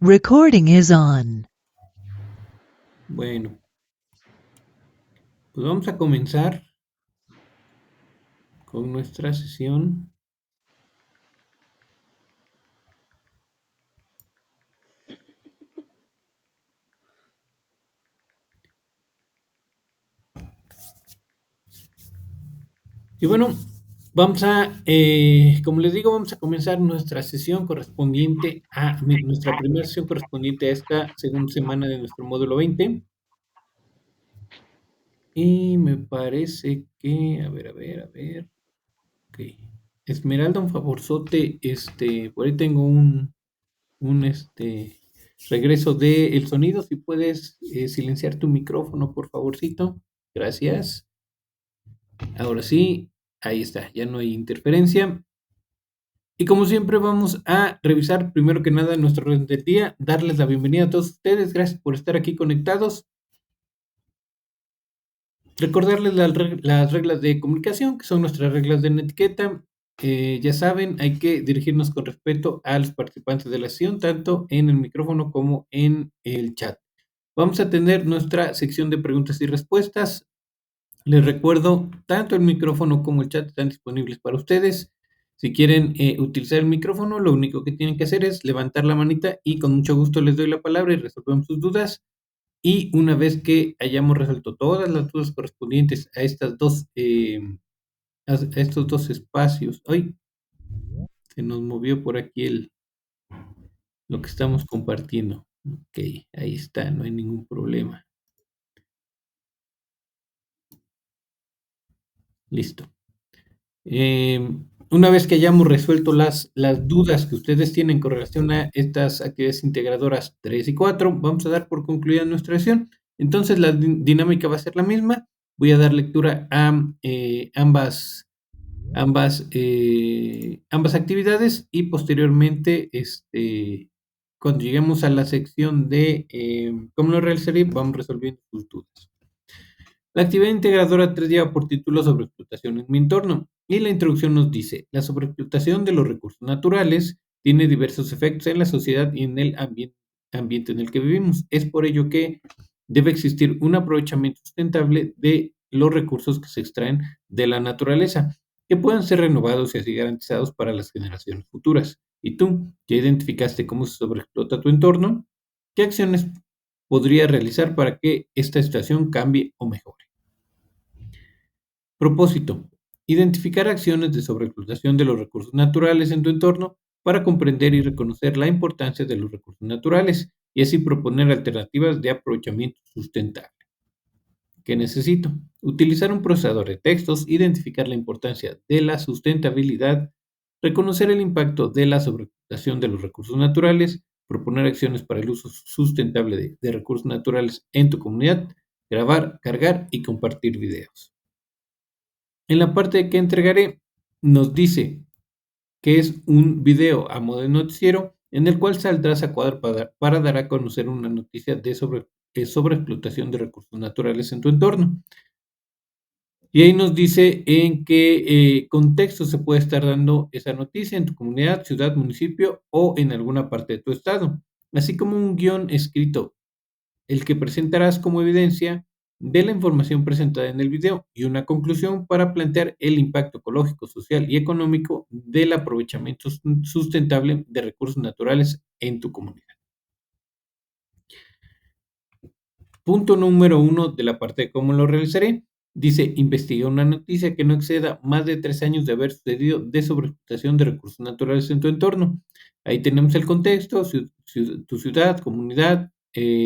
Recording is on. Bueno, pues vamos a comenzar con nuestra sesión. Y bueno, como les digo, vamos a comenzar nuestra sesión correspondiente nuestra primera sesión correspondiente a esta segunda semana de nuestro módulo 20. Y me parece que, a ver. Ok. Esmeralda, un favorzote, por ahí tengo un regreso del sonido. Si puedes silenciar tu micrófono, por favorcito. Gracias. Ahora sí, ahí está, ya no hay interferencia. Y como siempre vamos a revisar primero que nada nuestro orden del día, darles la bienvenida a todos ustedes, gracias por estar aquí conectados. Recordarles las reglas de comunicación, que son nuestras reglas de etiqueta. Ya saben, hay que dirigirnos con respeto a los participantes de la sesión, tanto en el micrófono como en el chat. Vamos a tener nuestra sección de preguntas y respuestas. Les recuerdo, tanto el micrófono como el chat están disponibles para ustedes. Si quieren utilizar el micrófono, lo único que tienen que hacer es levantar la manita y con mucho gusto les doy la palabra y resolvemos sus dudas. Y una vez que hayamos resuelto todas las dudas correspondientes a estos dos espacios, ¡ay! Se nos movió por aquí lo que estamos compartiendo. Ok, ahí está, no hay ningún problema. Listo. Una vez que hayamos resuelto las dudas que ustedes tienen con relación a estas actividades integradoras 3 y 4, vamos a dar por concluida nuestra sesión. Entonces la dinámica va a ser la misma. Voy a dar lectura a ambas actividades y posteriormente, cuando lleguemos a la sección de cómo lo realizaré, vamos resolviendo sus dudas. La actividad integradora 3 lleva por título Sobreexplotación en mi entorno, y la introducción nos dice: la sobreexplotación de los recursos naturales tiene diversos efectos en la sociedad y en el ambiente en el que vivimos. Es por ello que debe existir un aprovechamiento sustentable de los recursos que se extraen de la naturaleza, que puedan ser renovados y así garantizados para las generaciones futuras. ¿Y tú, ya identificaste cómo se sobreexplota tu entorno? ¿Qué acciones podría realizar para que esta situación cambie o mejore? Propósito: identificar acciones de sobreexplotación de los recursos naturales en tu entorno para comprender y reconocer la importancia de los recursos naturales y así proponer alternativas de aprovechamiento sustentable. ¿Qué necesito? Utilizar un procesador de textos, identificar la importancia de la sustentabilidad, reconocer el impacto de la sobreexplotación de los recursos naturales, proponer acciones para el uso sustentable de recursos naturales en tu comunidad, grabar, cargar y compartir videos. En la parte que entregaré, nos dice que es un video a modo de noticiero en el cual saldrás a cuadro para dar a conocer una noticia de sobreexplotación de recursos naturales en tu entorno. Y ahí nos dice en qué contexto se puede estar dando esa noticia en tu comunidad, ciudad, municipio o en alguna parte de tu estado, así como un guión escrito, el que presentarás como evidencia de la información presentada en el video, y una conclusión para plantear el impacto ecológico, social y económico del aprovechamiento sustentable de recursos naturales en tu comunidad. Punto número 1 de la parte de cómo lo realizaré. Dice: investiga una noticia que no exceda más de 3 años de haber sucedido de sobreexplotación de recursos naturales en tu entorno. Ahí tenemos el contexto, tu ciudad, comunidad,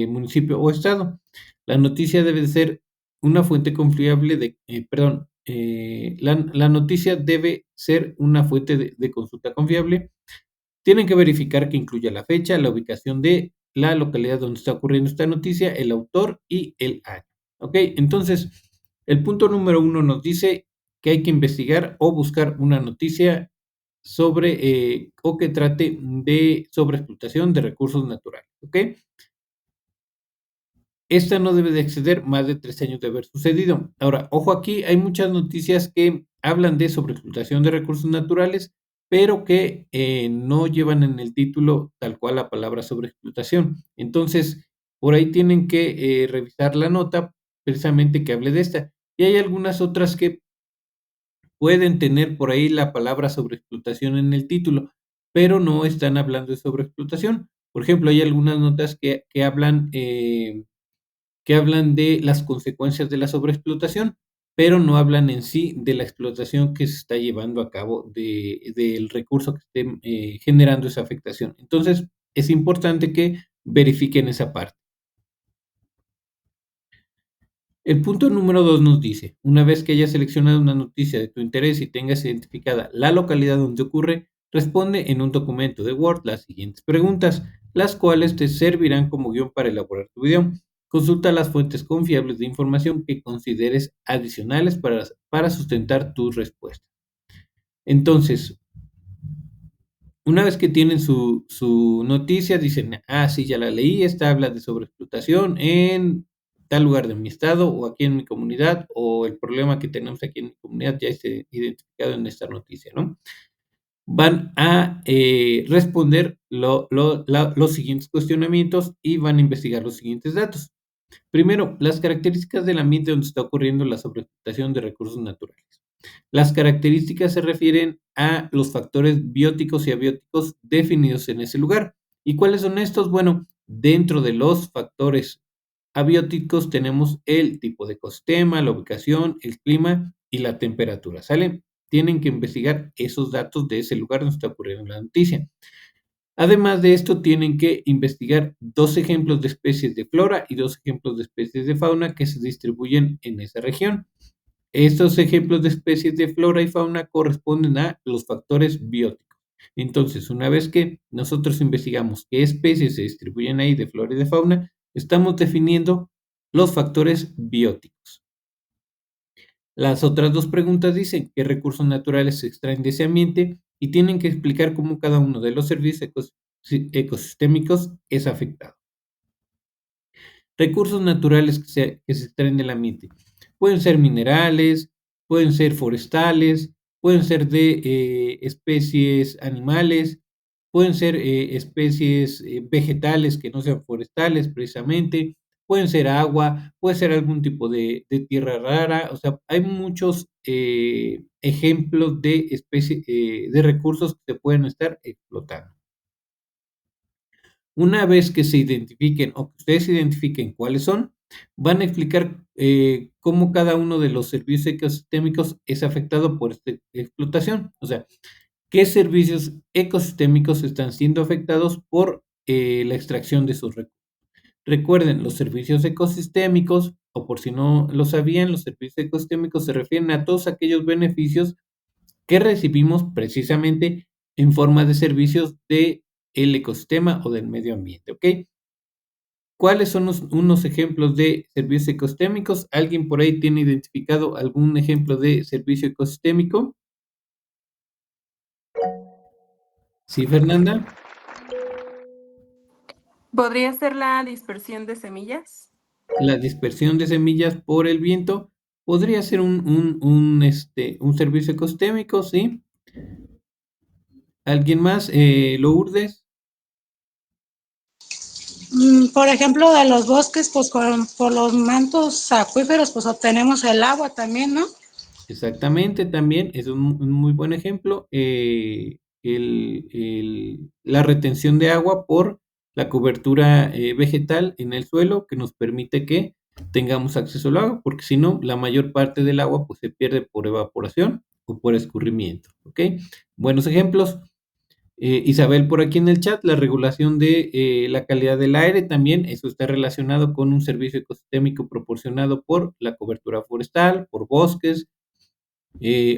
municipio o estado. La noticia debe ser una fuente confiable la noticia debe ser una fuente de consulta confiable. Tienen que verificar que incluya la fecha, la ubicación de la localidad donde está ocurriendo esta noticia, el autor y el año. ¿Ok? Entonces, el punto número 1 nos dice que hay que investigar o buscar una noticia o que trate de sobreexplotación de recursos naturales. ¿Ok? Esta no debe de exceder más de 3 años de haber sucedido. Ahora, ojo aquí, hay muchas noticias que hablan de sobreexplotación de recursos naturales, pero que no llevan en el título tal cual la palabra sobreexplotación. Entonces, por ahí tienen que revisar la nota precisamente que hable de esta. Y hay algunas otras que pueden tener por ahí la palabra sobreexplotación en el título, pero no están hablando de sobreexplotación. Por ejemplo, hay algunas notas que hablan de las consecuencias de la sobreexplotación, pero no hablan en sí de la explotación que se está llevando a cabo del recurso que esté generando esa afectación. Entonces, es importante que verifiquen esa parte. El punto número 2 nos dice, una vez que hayas seleccionado una noticia de tu interés y tengas identificada la localidad donde ocurre, responde en un documento de Word las siguientes preguntas, las cuales te servirán como guión para elaborar tu video. Consulta las fuentes confiables de información que consideres adicionales para sustentar tus respuestas. Entonces, una vez que tienen su noticia, dicen, sí, ya la leí, esta habla de sobreexplotación en tal lugar de mi estado o aquí en mi comunidad, o el problema que tenemos aquí en mi comunidad ya está identificado en esta noticia, ¿no? Van a responder los siguientes cuestionamientos y van a investigar los siguientes datos. Primero, las características del ambiente donde está ocurriendo la sobreexplotación de recursos naturales. Las características se refieren a los factores bióticos y abióticos definidos en ese lugar. ¿Y cuáles son estos? Bueno, dentro de los factores abióticos tenemos el tipo de ecosistema, la ubicación, el clima y la temperatura. ¿Sale? Tienen que investigar esos datos de ese lugar donde está ocurriendo la noticia. Además de esto, tienen que investigar 2 ejemplos de especies de flora y 2 ejemplos de especies de fauna que se distribuyen en esa región. Estos ejemplos de especies de flora y fauna corresponden a los factores bióticos. Entonces, una vez que nosotros investigamos qué especies se distribuyen ahí de flora y de fauna, estamos definiendo los factores bióticos. Las otras 2 preguntas dicen qué recursos naturales se extraen de ese ambiente y tienen que explicar cómo cada uno de los servicios ecosistémicos es afectado. Recursos naturales que se extraen del ambiente. Pueden ser minerales, pueden ser forestales, pueden ser de especies animales, pueden ser especies vegetales que no sean forestales precisamente, pueden ser agua, puede ser algún tipo de tierra rara, o sea, hay muchos ejemplos de especies, de recursos que se pueden estar explotando. Una vez que se identifiquen o que ustedes identifiquen cuáles son, van a explicar cómo cada uno de los servicios ecosistémicos es afectado por esta explotación. O sea, qué servicios ecosistémicos están siendo afectados por la extracción de esos recursos. Recuerden, los servicios ecosistémicos, o por si no lo sabían, los servicios ecosistémicos se refieren a todos aquellos beneficios que recibimos precisamente en forma de servicios del ecosistema o del medio ambiente, ¿ok? ¿Cuáles son unos ejemplos de servicios ecosistémicos? ¿Alguien por ahí tiene identificado algún ejemplo de servicio ecosistémico? ¿Sí, Fernanda? ¿Podría ser la dispersión de semillas? La dispersión de semillas por el viento podría ser un servicio ecosistémico, ¿sí? ¿Alguien más? ¿Lourdes? Por ejemplo, de los bosques, pues por los mantos acuíferos, pues obtenemos el agua también, ¿no? Exactamente, también es un muy buen ejemplo. La retención de agua por la cobertura vegetal en el suelo que nos permite que tengamos acceso al agua, porque si no, la mayor parte del agua pues, se pierde por evaporación o por escurrimiento. ¿Ok? Buenos ejemplos. Isabel, por aquí en el chat, la regulación de la calidad del aire también, eso está relacionado con un servicio ecosistémico proporcionado por la cobertura forestal, por bosques,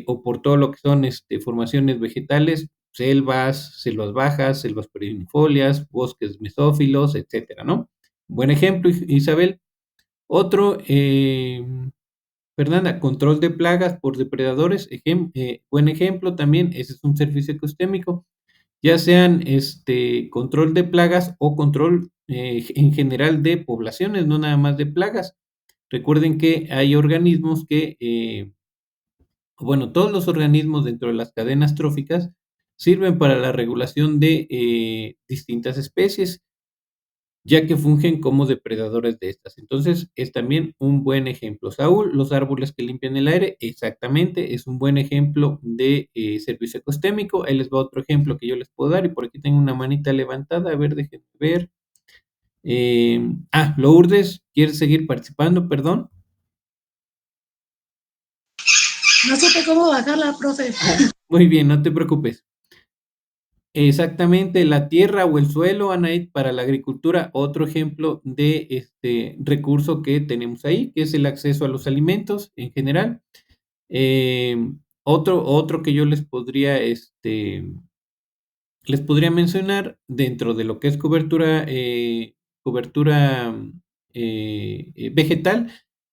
o por todo lo que son formaciones vegetales, selvas bajas, selvas perennifolias, bosques mesófilos, etcétera, ¿no? Buen ejemplo, Isabel. Otro, Fernanda, control de plagas por depredadores, buen ejemplo también, ese es un servicio ecosistémico, ya sean control de plagas o control en general de poblaciones, no nada más de plagas. Recuerden que hay organismos que bueno, todos los organismos dentro de las cadenas tróficas sirven para la regulación de distintas especies, ya que fungen como depredadores de estas. Entonces, es también un buen ejemplo. Saúl, los árboles que limpian el aire, exactamente, es un buen ejemplo de servicio ecosistémico. Ahí les va otro ejemplo que yo les puedo dar, y por aquí tengo una manita levantada, a ver, déjenme ver. Lourdes, ¿quieres seguir participando? Perdón. No supe cómo bajarla, profe. Muy bien, no te preocupes. Exactamente, la tierra o el suelo, Anaid, para la agricultura, otro ejemplo de este recurso que tenemos ahí, que es el acceso a los alimentos en general. Otro que yo les podría mencionar dentro de lo que es cobertura vegetal,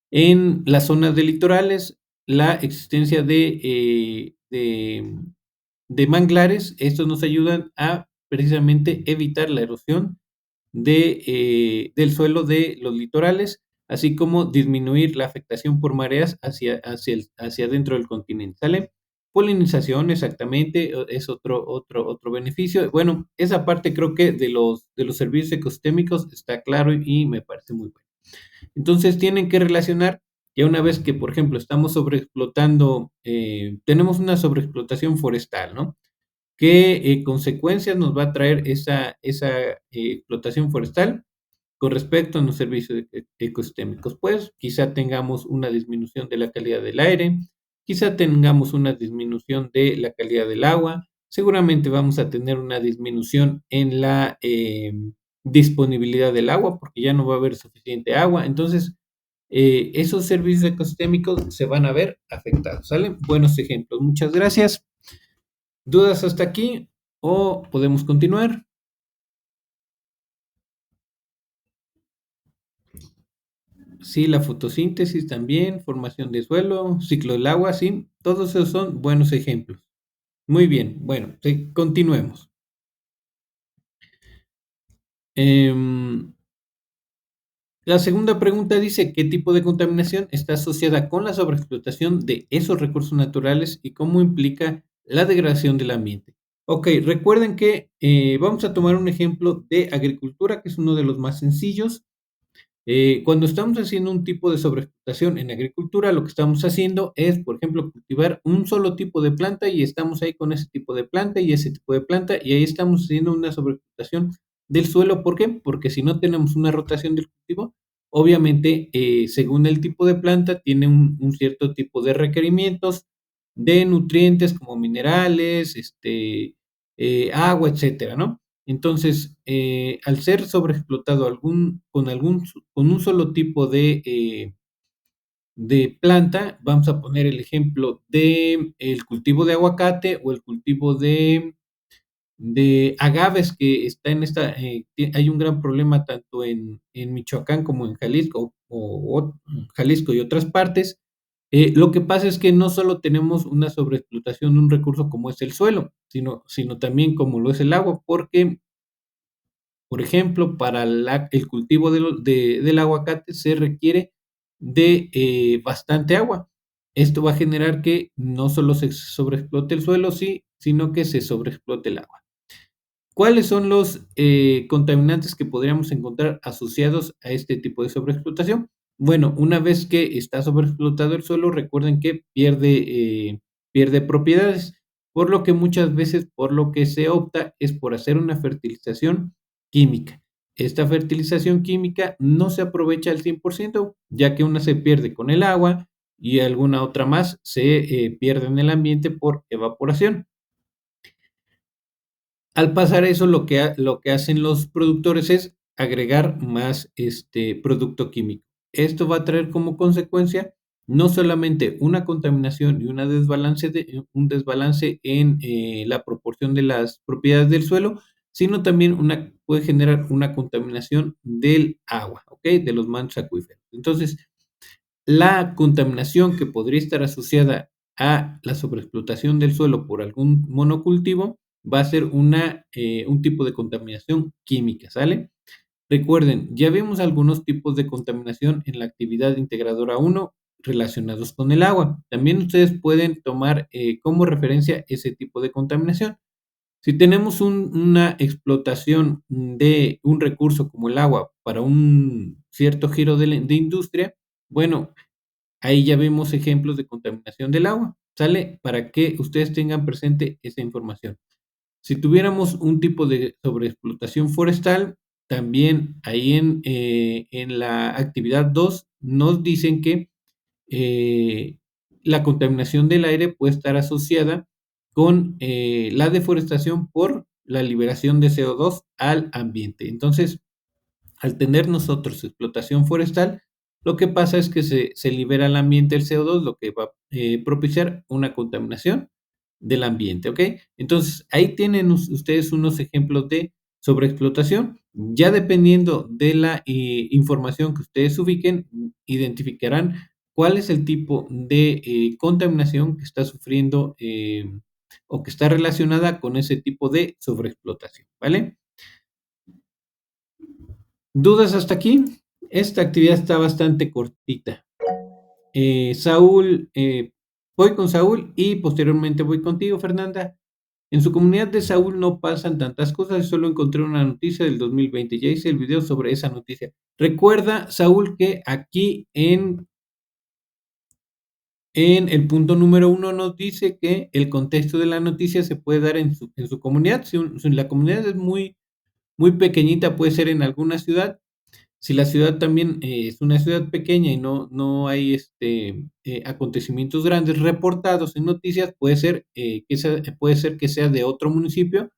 en las zonas de litorales, la existencia de manglares. Estos nos ayudan a precisamente evitar la erosión del suelo de los litorales, así como disminuir la afectación por mareas hacia dentro del continente, ¿sale? Polinización, exactamente, es otro beneficio. Bueno, esa parte creo que de los servicios ecosistémicos está claro y me parece muy bueno. Entonces tienen que relacionar, ya una vez que, por ejemplo, estamos sobreexplotando, tenemos una sobreexplotación forestal, ¿no? ¿Qué consecuencias nos va a traer esa explotación forestal con respecto a los servicios ecosistémicos? Pues quizá tengamos una disminución de la calidad del aire, quizá tengamos una disminución de la calidad del agua, seguramente vamos a tener una disminución en la disponibilidad del agua porque ya no va a haber suficiente agua. Entonces, esos servicios ecosistémicos se van a ver afectados, ¿sale? Buenos ejemplos. Muchas gracias. ¿Dudas hasta aquí o podemos continuar? Sí, la fotosíntesis también, formación de suelo, ciclo del agua, sí, todos esos son buenos ejemplos. Muy bien, bueno, continuemos. La segunda pregunta dice, ¿qué tipo de contaminación está asociada con la sobreexplotación de esos recursos naturales y cómo implica la degradación del ambiente? Ok, recuerden que vamos a tomar un ejemplo de agricultura, que es uno de los más sencillos. Cuando estamos haciendo un tipo de sobreexplotación en agricultura, lo que estamos haciendo es, por ejemplo, cultivar un solo tipo de planta y estamos ahí con ese tipo de planta y ese tipo de planta y ahí estamos haciendo una sobreexplotación del suelo. ¿Por qué? Porque si no tenemos una rotación del cultivo, obviamente, según el tipo de planta, tiene un cierto tipo de requerimientos de nutrientes como minerales, agua, etcétera, ¿no? Entonces, al ser sobreexplotado con un solo tipo de planta, vamos a poner el ejemplo de el cultivo de aguacate o el cultivo de agaves que está hay un gran problema tanto en Michoacán como en Jalisco o Jalisco y otras partes. Lo que pasa es que no solo tenemos una sobreexplotación de un recurso como es el suelo, sino también como lo es el agua, porque por ejemplo, para el cultivo del aguacate se requiere de bastante agua. Esto va a generar que no solo se sobreexplote el suelo, sí, sino que se sobreexplote el agua. ¿Cuáles son los contaminantes que podríamos encontrar asociados a este tipo de sobreexplotación? Bueno, una vez que está sobreexplotado el suelo, recuerden que pierde propiedades, por lo que muchas veces por lo que se opta es por hacer una fertilización química. Esta fertilización química no se aprovecha al 100%, ya que una se pierde con el agua y alguna otra más se pierde en el ambiente por evaporación. Al pasar eso, lo que hacen los productores es agregar más producto químico. Esto va a traer como consecuencia no solamente una contaminación y un desbalance en la proporción de las propiedades del suelo, sino también puede generar una contaminación del agua, ¿ok? De los mantos acuíferos. Entonces, la contaminación que podría estar asociada a la sobreexplotación del suelo por algún monocultivo va a ser un tipo de contaminación química, ¿sale? Recuerden, ya vimos algunos tipos de contaminación en la actividad integradora 1 relacionados con el agua. También ustedes pueden tomar como referencia ese tipo de contaminación. Si tenemos una explotación de un recurso como el agua para un cierto giro de industria, bueno, ahí ya vemos ejemplos de contaminación del agua, ¿sale? Para que ustedes tengan presente esa información. Si tuviéramos un tipo de sobreexplotación forestal, también ahí en la actividad 2 nos dicen que eh, la contaminación del aire puede estar asociada con la deforestación por la liberación de CO2 al ambiente. Entonces, al tener nosotros explotación forestal, lo que pasa es que se libera al ambiente el CO2, lo que va a propiciar una contaminación del ambiente, ¿ok? Entonces, ahí tienen ustedes unos ejemplos de sobreexplotación. Ya dependiendo de la información que ustedes ubiquen, identificarán cuál es el tipo de contaminación que está sufriendo o que está relacionada con ese tipo de sobreexplotación, ¿vale? ¿Dudas hasta aquí? Esta actividad está bastante cortita. Saúl, voy con Saúl y posteriormente voy contigo, Fernanda. En su comunidad de Saúl no pasan tantas cosas, solo encontré una noticia del 2020. Ya hice el video sobre esa noticia. Recuerda, Saúl, que aquí en el punto número 1 nos dice que el contexto de la noticia se puede dar en su comunidad. Si la comunidad es muy, muy pequeñita, puede ser en alguna ciudad. Si la ciudad también es una ciudad pequeña y no hay acontecimientos grandes reportados en noticias, puede ser que sea de otro municipio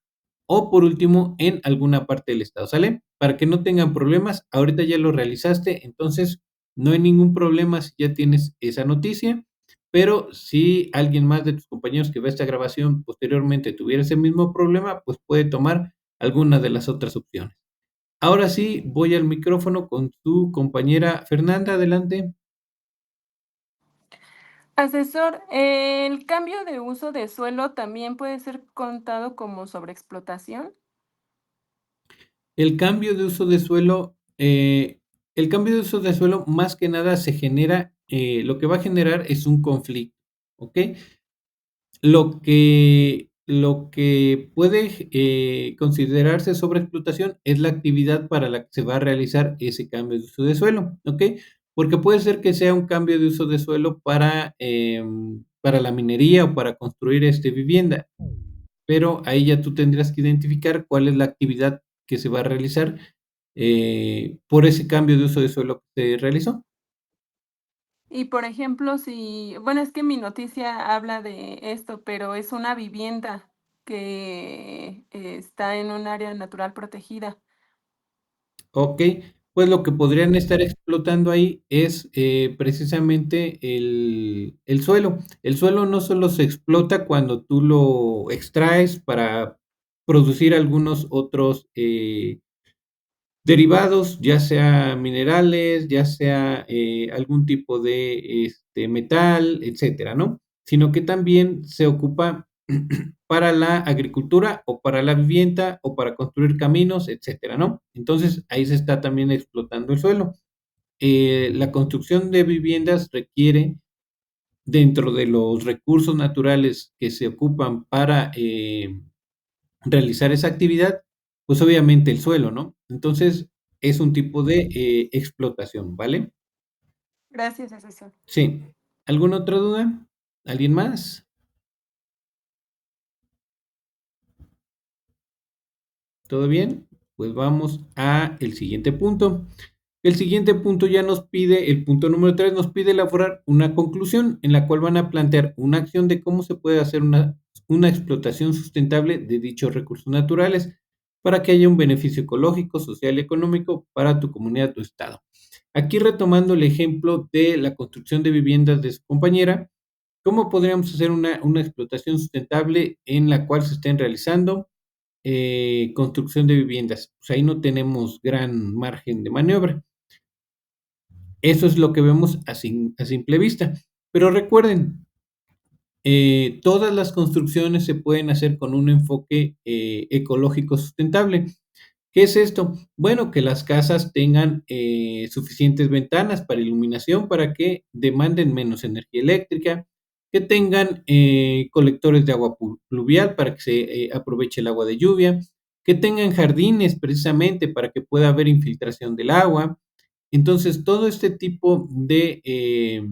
o por último en alguna parte del estado, ¿sale? Para que no tengan problemas, ahorita ya lo realizaste, entonces no hay ningún problema si ya tienes esa noticia, pero si alguien más de tus compañeros que ve esta grabación posteriormente tuviera ese mismo problema, pues puede tomar alguna de las otras opciones. Ahora sí, voy al micrófono con tu compañera Fernanda, adelante. Asesor, ¿el cambio de uso de suelo también puede ser contado como sobreexplotación? El cambio de uso de suelo, el cambio de uso de suelo más que nada se genera, lo que va a generar es un conflicto, ¿ok? Lo que puede considerarse sobreexplotación es la actividad para la que se va a realizar ese cambio de uso de suelo, ¿ok? Porque puede ser que sea un cambio de uso de suelo para la minería o para construir vivienda, pero ahí ya tú tendrías que identificar cuál es la actividad que se va a realizar por ese cambio de uso de suelo que se realizó. Y por ejemplo, si, bueno, es que mi noticia habla de esto, pero es una vivienda que está en un área natural protegida. Ok, pues lo que podrían estar explotando ahí es precisamente el suelo. El suelo no solo se explota cuando tú lo extraes para producir algunos otros derivados, ya sea minerales, ya sea algún tipo de metal, etcétera, ¿no? Sino que también se ocupa para la agricultura o para la vivienda o para construir caminos, etcétera, ¿no? Entonces ahí se está también explotando el suelo. La construcción de viviendas requiere, dentro de los recursos naturales que se ocupan para realizar esa actividad, pues obviamente el suelo, ¿no? Entonces es un tipo de explotación, ¿vale? Gracias, asesor. Sí. ¿Alguna otra duda? ¿Alguien más? ¿Todo bien? Pues vamos a el siguiente punto. El siguiente punto ya nos pide, el punto número 3 nos pide elaborar una conclusión en la cual van a plantear una acción de cómo se puede hacer una explotación sustentable de dichos recursos naturales para que haya un beneficio ecológico, social y económico para tu comunidad, tu estado. Aquí retomando el ejemplo de la construcción de viviendas de su compañera, ¿cómo podríamos hacer una explotación sustentable en la cual se estén realizando construcción de viviendas? Pues ahí no tenemos gran margen de maniobra. Eso es lo que vemos a simple vista. Pero recuerden, todas las construcciones se pueden hacer con un enfoque ecológico sustentable. ¿Qué es esto? Bueno, que las casas tengan suficientes ventanas para iluminación para que demanden menos energía eléctrica, que tengan colectores de agua pluvial para que se aproveche el agua de lluvia, que tengan jardines precisamente para que pueda haber infiltración del agua. Entonces, todo este tipo de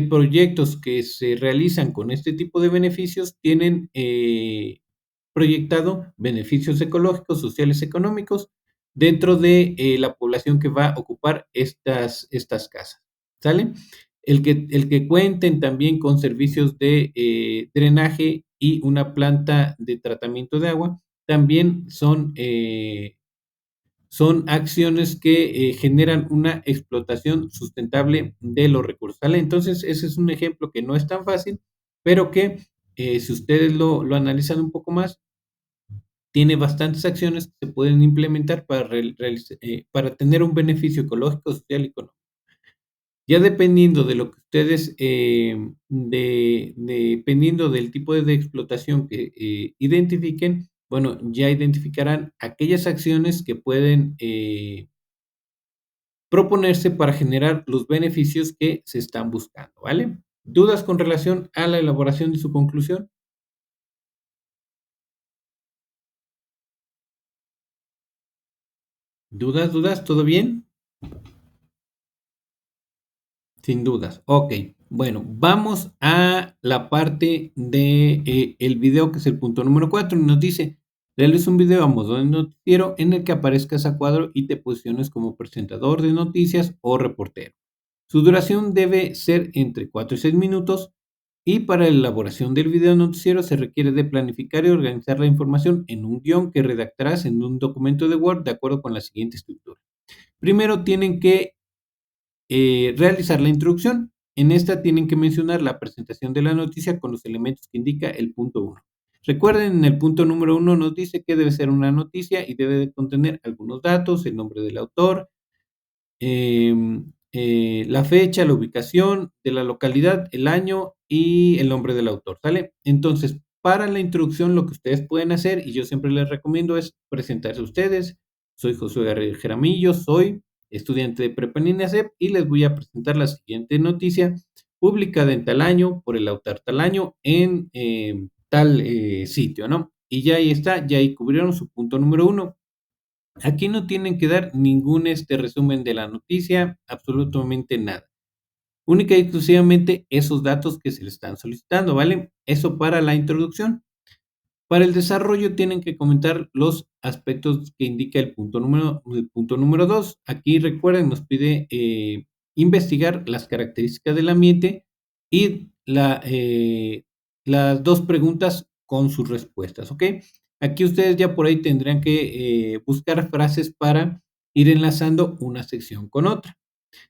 proyectos que se realizan con este tipo de beneficios tienen proyectado beneficios ecológicos, sociales, económicos dentro de la población que va a ocupar estas casas, ¿sale? El que cuenten también con servicios de drenaje y una planta de tratamiento de agua, también son acciones que generan una explotación sustentable de los recursos, ¿sale? Entonces, ese es un ejemplo que no es tan fácil, pero que si ustedes lo analizan un poco más, tiene bastantes acciones que se pueden implementar para tener un beneficio ecológico, social y económico. Ya dependiendo de lo que ustedes, dependiendo del tipo de explotación que identifiquen, bueno, ya identificarán aquellas acciones que pueden proponerse para generar los beneficios que se están buscando, ¿vale? ¿Dudas con relación a la elaboración de su conclusión? ¿Dudas? ¿Todo bien? Sin dudas. Ok. Bueno, vamos a la parte de el video, que es el punto número 4. Y nos dice, realiza un video a modo de noticiero en el que aparezcas a cuadro y te posiciones como presentador de noticias o reportero. Su duración debe ser entre 4 y 6 minutos. Y para la elaboración del video noticiero se requiere de planificar y organizar la información en un guión que redactarás en un documento de Word de acuerdo con la siguiente estructura. Primero tienen que realizar la introducción. En esta tienen que mencionar la presentación de la noticia con los elementos que indica el punto 1. Recuerden, en el punto número 1 nos dice que debe ser una noticia y debe de contener algunos datos, el nombre del autor, la fecha, la ubicación de la localidad, el año y el nombre del autor, ¿sale? Entonces, para la introducción, lo que ustedes pueden hacer, y yo siempre les recomiendo, es presentarse a ustedes. Soy Josué García Jaramillo, soy estudiante de prepa en INASEP y les voy a presentar la siguiente noticia publicada en tal año, por el autor tal año, en tal sitio, ¿no? Y ya ahí está, ya ahí cubrieron su punto número 1. Aquí no tienen que dar ningún resumen de la noticia, absolutamente nada. Única y exclusivamente esos datos que se les están solicitando, ¿vale? Eso para la introducción. Para el desarrollo tienen que comentar los aspectos que indica el punto número 2. Aquí recuerden, nos pide investigar las características del ambiente y las dos preguntas con sus respuestas, ¿ok? Aquí ustedes ya por ahí tendrían que buscar frases para ir enlazando una sección con otra.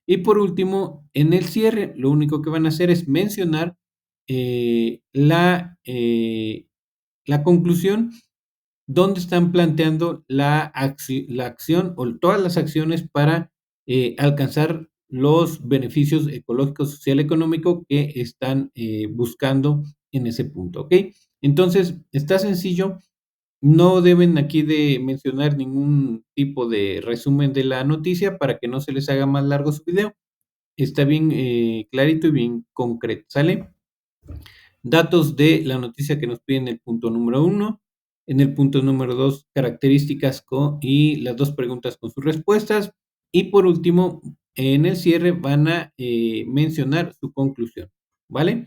Y por último, en el cierre, lo único que van a hacer es mencionar la conclusión, donde están planteando la acción o todas las acciones para alcanzar los beneficios ecológicos, social, económico que están buscando en ese punto, ¿ok? Entonces, está sencillo. No deben aquí de mencionar ningún tipo de resumen de la noticia para que no se les haga más largo su video. Está bien clarito y bien concreto, ¿sale? Datos de la noticia que nos piden en el punto número 1. En el punto número 2, características y las dos preguntas con sus respuestas. Y por último, en el cierre van a mencionar su conclusión, ¿vale?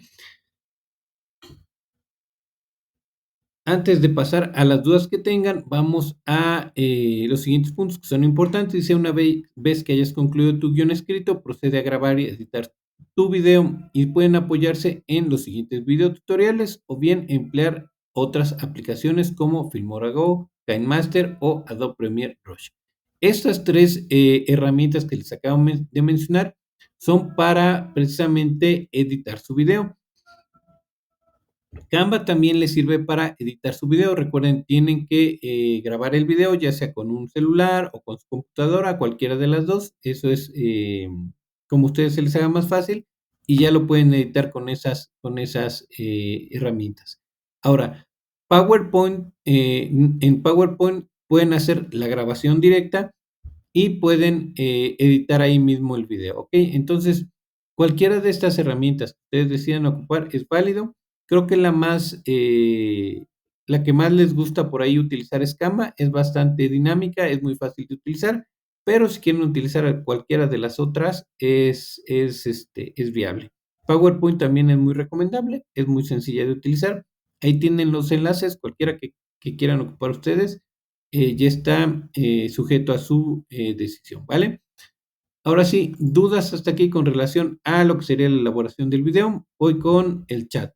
Antes de pasar a las dudas que tengan, vamos a los siguientes puntos que son importantes. Dice, una vez que hayas concluido tu guión escrito, procede a grabar y editar tu video y pueden apoyarse en los siguientes videotutoriales o bien emplear otras aplicaciones como Filmora Go, KineMaster o Adobe Premiere Rush. Estas tres herramientas que les acabo de mencionar son para precisamente editar su video. Canva también les sirve para editar su video. Recuerden, tienen que grabar el video ya sea con un celular o con su computadora, cualquiera de las dos. Eso es como a ustedes se les haga más fácil y ya lo pueden editar con esas herramientas. Ahora, PowerPoint, en PowerPoint pueden hacer la grabación directa y pueden editar ahí mismo el video, ¿ok? Entonces, Cualquiera de estas herramientas que ustedes decidan ocupar es válido. Creo que la que más les gusta por ahí utilizar es Canva, es bastante dinámica, es muy fácil de utilizar, pero si quieren utilizar cualquiera de las otras es viable. PowerPoint también es muy recomendable, es muy sencilla de utilizar. Ahí tienen los enlaces, cualquiera que quieran ocupar ustedes, ya está sujeto a su decisión, ¿vale? Ahora sí, dudas hasta aquí con relación a lo que sería la elaboración del video. Voy con el chat.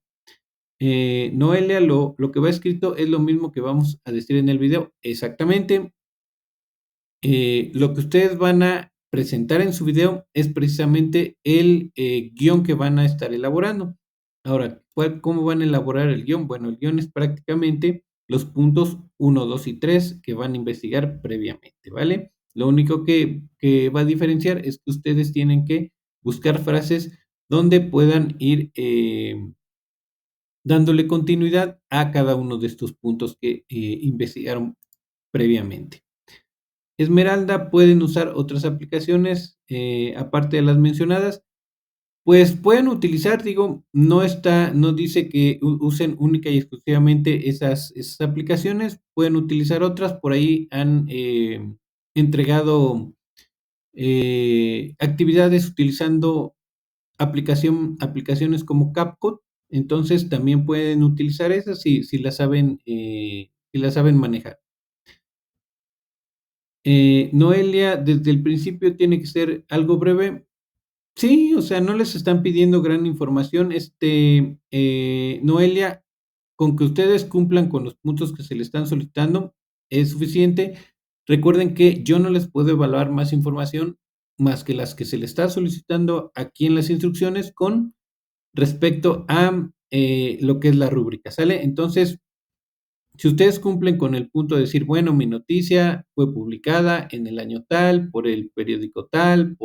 Noelia, lo que va escrito es lo mismo que vamos a decir en el video. Exactamente. Lo que ustedes van a presentar en su video es precisamente el guión que van a estar elaborando. Ahora, ¿cómo van a elaborar el guión? Bueno, el guión es prácticamente los puntos 1, 2 y 3 que van a investigar previamente, ¿vale? Lo único que va a diferenciar es que ustedes tienen que buscar frases donde puedan ir dándole continuidad a cada uno de estos puntos que investigaron previamente. Esmeralda, ¿pueden usar otras aplicaciones aparte de las mencionadas? Pues pueden utilizar, digo, no dice que usen única y exclusivamente esas aplicaciones, pueden utilizar otras, por ahí han entregado actividades utilizando aplicaciones como CapCut, entonces también pueden utilizar esas si las saben manejar. Noelia, desde el principio tiene que ser algo breve. Sí, o sea, no les están pidiendo gran información. Noelia, con que ustedes cumplan con los puntos que se les están solicitando es suficiente. Recuerden que yo no les puedo evaluar más información más que las que se les está solicitando aquí en las instrucciones con respecto a lo que es la rúbrica, ¿sale? Entonces, si ustedes cumplen con el punto de decir, bueno, mi noticia fue publicada en el año tal, por el periódico tal,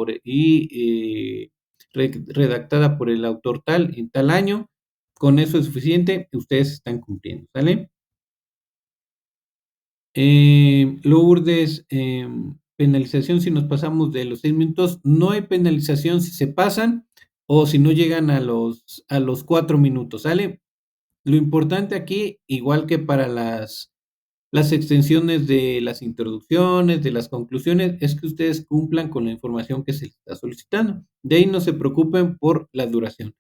redactada por el autor tal, en tal año, con eso es suficiente, ustedes están cumpliendo, ¿sale? Lourdes, penalización si nos pasamos de los 6 minutos, no hay penalización si se pasan o si no llegan a los 4 minutos, ¿sale? Lo importante aquí, igual que para las extensiones de las introducciones, de las conclusiones, es que ustedes cumplan con la información que se les está solicitando. De ahí no se preocupen por la duración.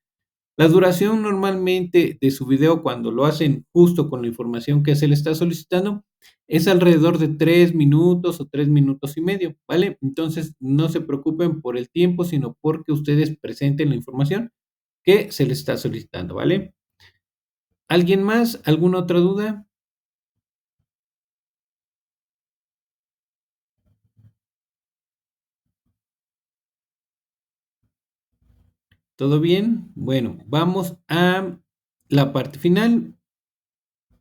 La duración normalmente de su video, cuando lo hacen justo con la información que se les está solicitando, es alrededor de 3 minutos o 3 minutos y medio, ¿vale? Entonces, no se preocupen por el tiempo, sino porque ustedes presenten la información que se les está solicitando, ¿vale? ¿Alguien más? ¿Alguna otra duda? ¿Todo bien? Bueno, vamos a la parte final,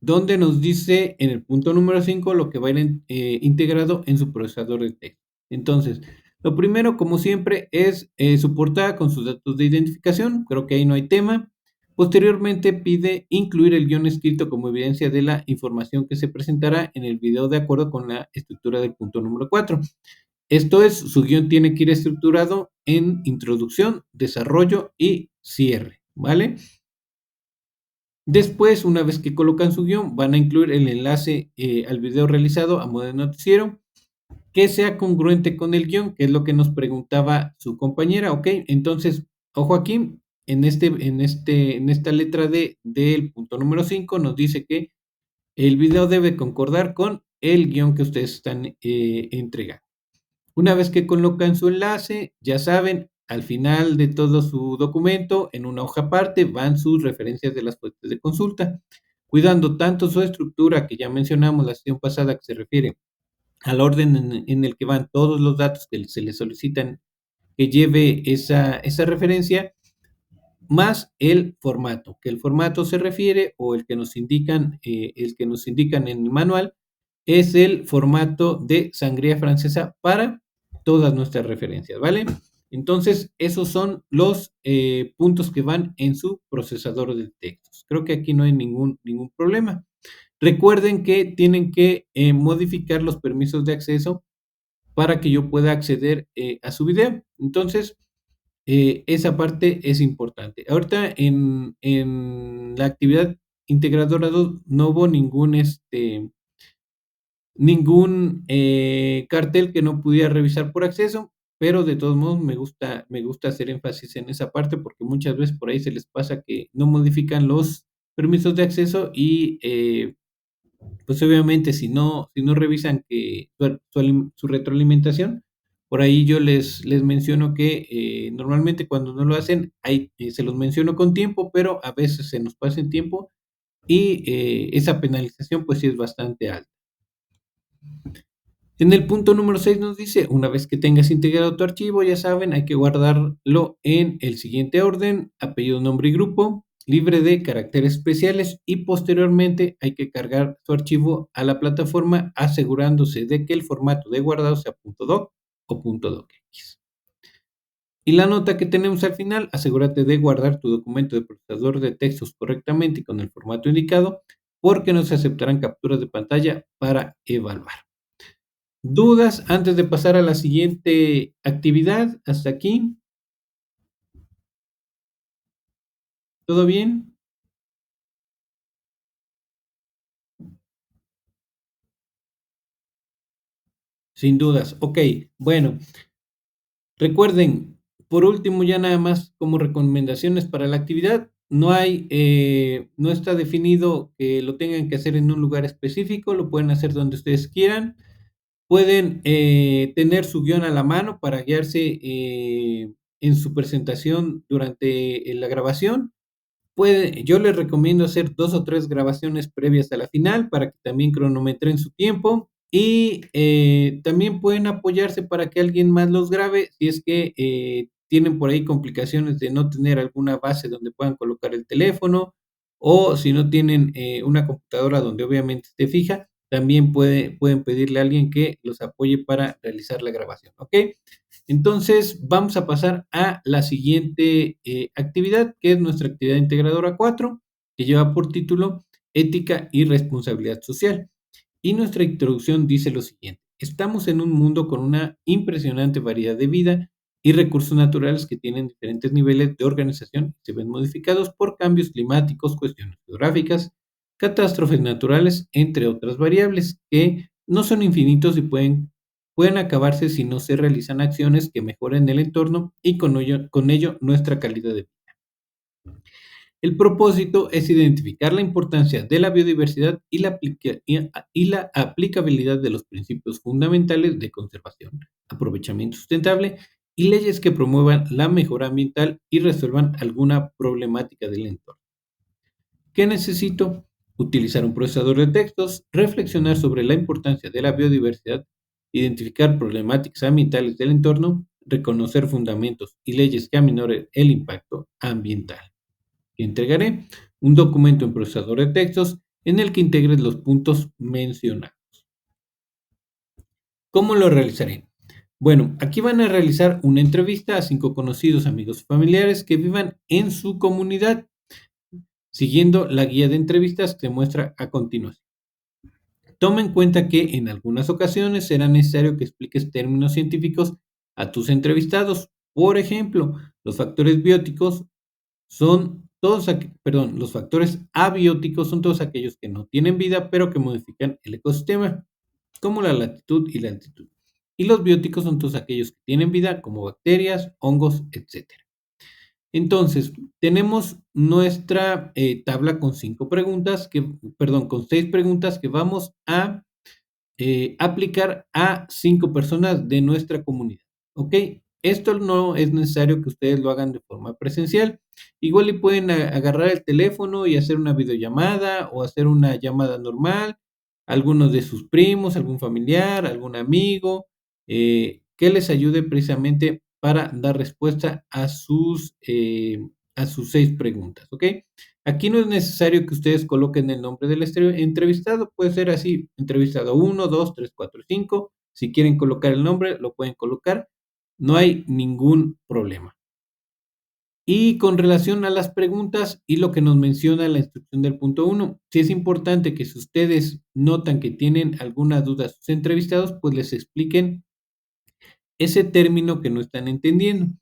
donde nos dice en el punto número 5 lo que va a ir integrado en su procesador de texto. Entonces, lo primero, como siempre, es su portada con sus datos de identificación. Creo que ahí no hay tema. Posteriormente pide incluir el guión escrito como evidencia de la información que se presentará en el video de acuerdo con la estructura del punto número 4. Esto es, su guión tiene que ir estructurado en introducción, desarrollo y cierre, ¿vale? Después, una vez que colocan su guión, van a incluir el enlace al video realizado a modo de noticiero que sea congruente con el guión, que es lo que nos preguntaba su compañera, ¿ok? Entonces, ojo aquí, en esta letra D del punto número 5 nos dice que el video debe concordar con el guión que ustedes están entregando. Una vez que colocan su enlace, ya saben, al final de todo su documento, en una hoja aparte, van sus referencias de las fuentes de consulta, cuidando tanto su estructura, que ya mencionamos la sesión pasada, que se refiere al orden en el que van todos los datos que se les solicitan que lleve esa referencia, más el formato, que el formato se refiere, o el que nos indican en el manual, es el formato de sangría francesa para todas nuestras referencias, ¿vale? Entonces, esos son los puntos que van en su procesador de textos. Creo que aquí no hay ningún problema. Recuerden que tienen que modificar los permisos de acceso para que yo pueda acceder a su video. Entonces, esa parte es importante. Ahorita en la actividad integradora 2 no hubo ningún cartel que no pudiera revisar por acceso, pero de todos modos me gusta hacer énfasis en esa parte porque muchas veces por ahí se les pasa que no modifican los permisos de acceso y pues obviamente si no revisan que su retroalimentación, por ahí yo les menciono que normalmente cuando no lo hacen, se los menciono con tiempo, pero a veces se nos pasa el tiempo y esa penalización pues sí es bastante alta. En el punto número 6 nos dice, una vez que tengas integrado tu archivo, ya saben, hay que guardarlo en el siguiente orden, apellido, nombre y grupo, libre de caracteres especiales y posteriormente hay que cargar su archivo a la plataforma asegurándose de que el formato de guardado sea .doc o .docx. Y la nota que tenemos al final, asegúrate de guardar tu documento de procesador de textos correctamente y con el formato indicado, porque no se aceptarán capturas de pantalla para evaluar. ¿Dudas antes de pasar a la siguiente actividad? ¿Hasta aquí? ¿Todo bien? Sin dudas. Ok, bueno. Recuerden, por último, ya nada más como recomendaciones para la actividad, no está definido que lo tengan que hacer en un lugar específico, lo pueden hacer donde ustedes quieran. Pueden tener su guión a la mano para guiarse en su presentación durante la grabación. Yo les recomiendo hacer 2 o 3 grabaciones previas a la final para que también cronometren su tiempo y también pueden apoyarse para que alguien más los grabe si es que tienen por ahí complicaciones de no tener alguna base donde puedan colocar el teléfono o si no tienen una computadora donde obviamente esté fija, también pueden pedirle a alguien que los apoye para realizar la grabación, ¿ok? Entonces, vamos a pasar a la siguiente actividad, que es nuestra actividad integradora 4, que lleva por título Ética y Responsabilidad Social. Y nuestra introducción dice lo siguiente: estamos en un mundo con una impresionante variedad de vida y recursos naturales que tienen diferentes niveles de organización y se ven modificados por cambios climáticos, cuestiones geográficas, catástrofes naturales, entre otras variables que no son infinitos y pueden acabarse si no se realizan acciones que mejoren el entorno y con ello nuestra calidad de vida. El propósito es identificar la importancia de la biodiversidad y la aplicabilidad de los principios fundamentales de conservación, aprovechamiento sustentable y leyes que promuevan la mejora ambiental y resuelvan alguna problemática del entorno. ¿Qué necesito? Utilizar un procesador de textos, reflexionar sobre la importancia de la biodiversidad, identificar problemáticas ambientales del entorno, reconocer fundamentos y leyes que aminoren el impacto ambiental. Y entregaré un documento en procesador de textos en el que integres los puntos mencionados. ¿Cómo lo realizaré? Bueno, aquí van a realizar una entrevista a 5 conocidos, amigos y familiares que vivan en su comunidad, siguiendo la guía de entrevistas que muestra a continuación. Toma en cuenta que en algunas ocasiones será necesario que expliques términos científicos a tus entrevistados. Por ejemplo, los factores abióticos son todos aquellos que no tienen vida, pero que modifican el ecosistema, como la latitud y la altitud. Y los bióticos son todos aquellos que tienen vida, como bacterias, hongos, etc. Entonces, tenemos nuestra tabla con 6 preguntas que vamos a aplicar a 5 personas de nuestra comunidad, ¿ok? Esto no es necesario que ustedes lo hagan de forma presencial. Igual y pueden agarrar el teléfono y hacer una videollamada o hacer una llamada normal, algunos de sus primos, algún familiar, algún amigo, que les ayude precisamente para dar respuesta a sus 6 preguntas, ¿ok? Aquí no es necesario que ustedes coloquen el nombre del entrevistado, puede ser así, entrevistado 1, 2, 3, 4, 5. Si quieren colocar el nombre, lo pueden colocar, no hay ningún problema. Y con relación a las preguntas y lo que nos menciona la instrucción del punto 1, sí es importante que si ustedes notan que tienen alguna duda a sus entrevistados, pues les expliquen ese término que no están entendiendo.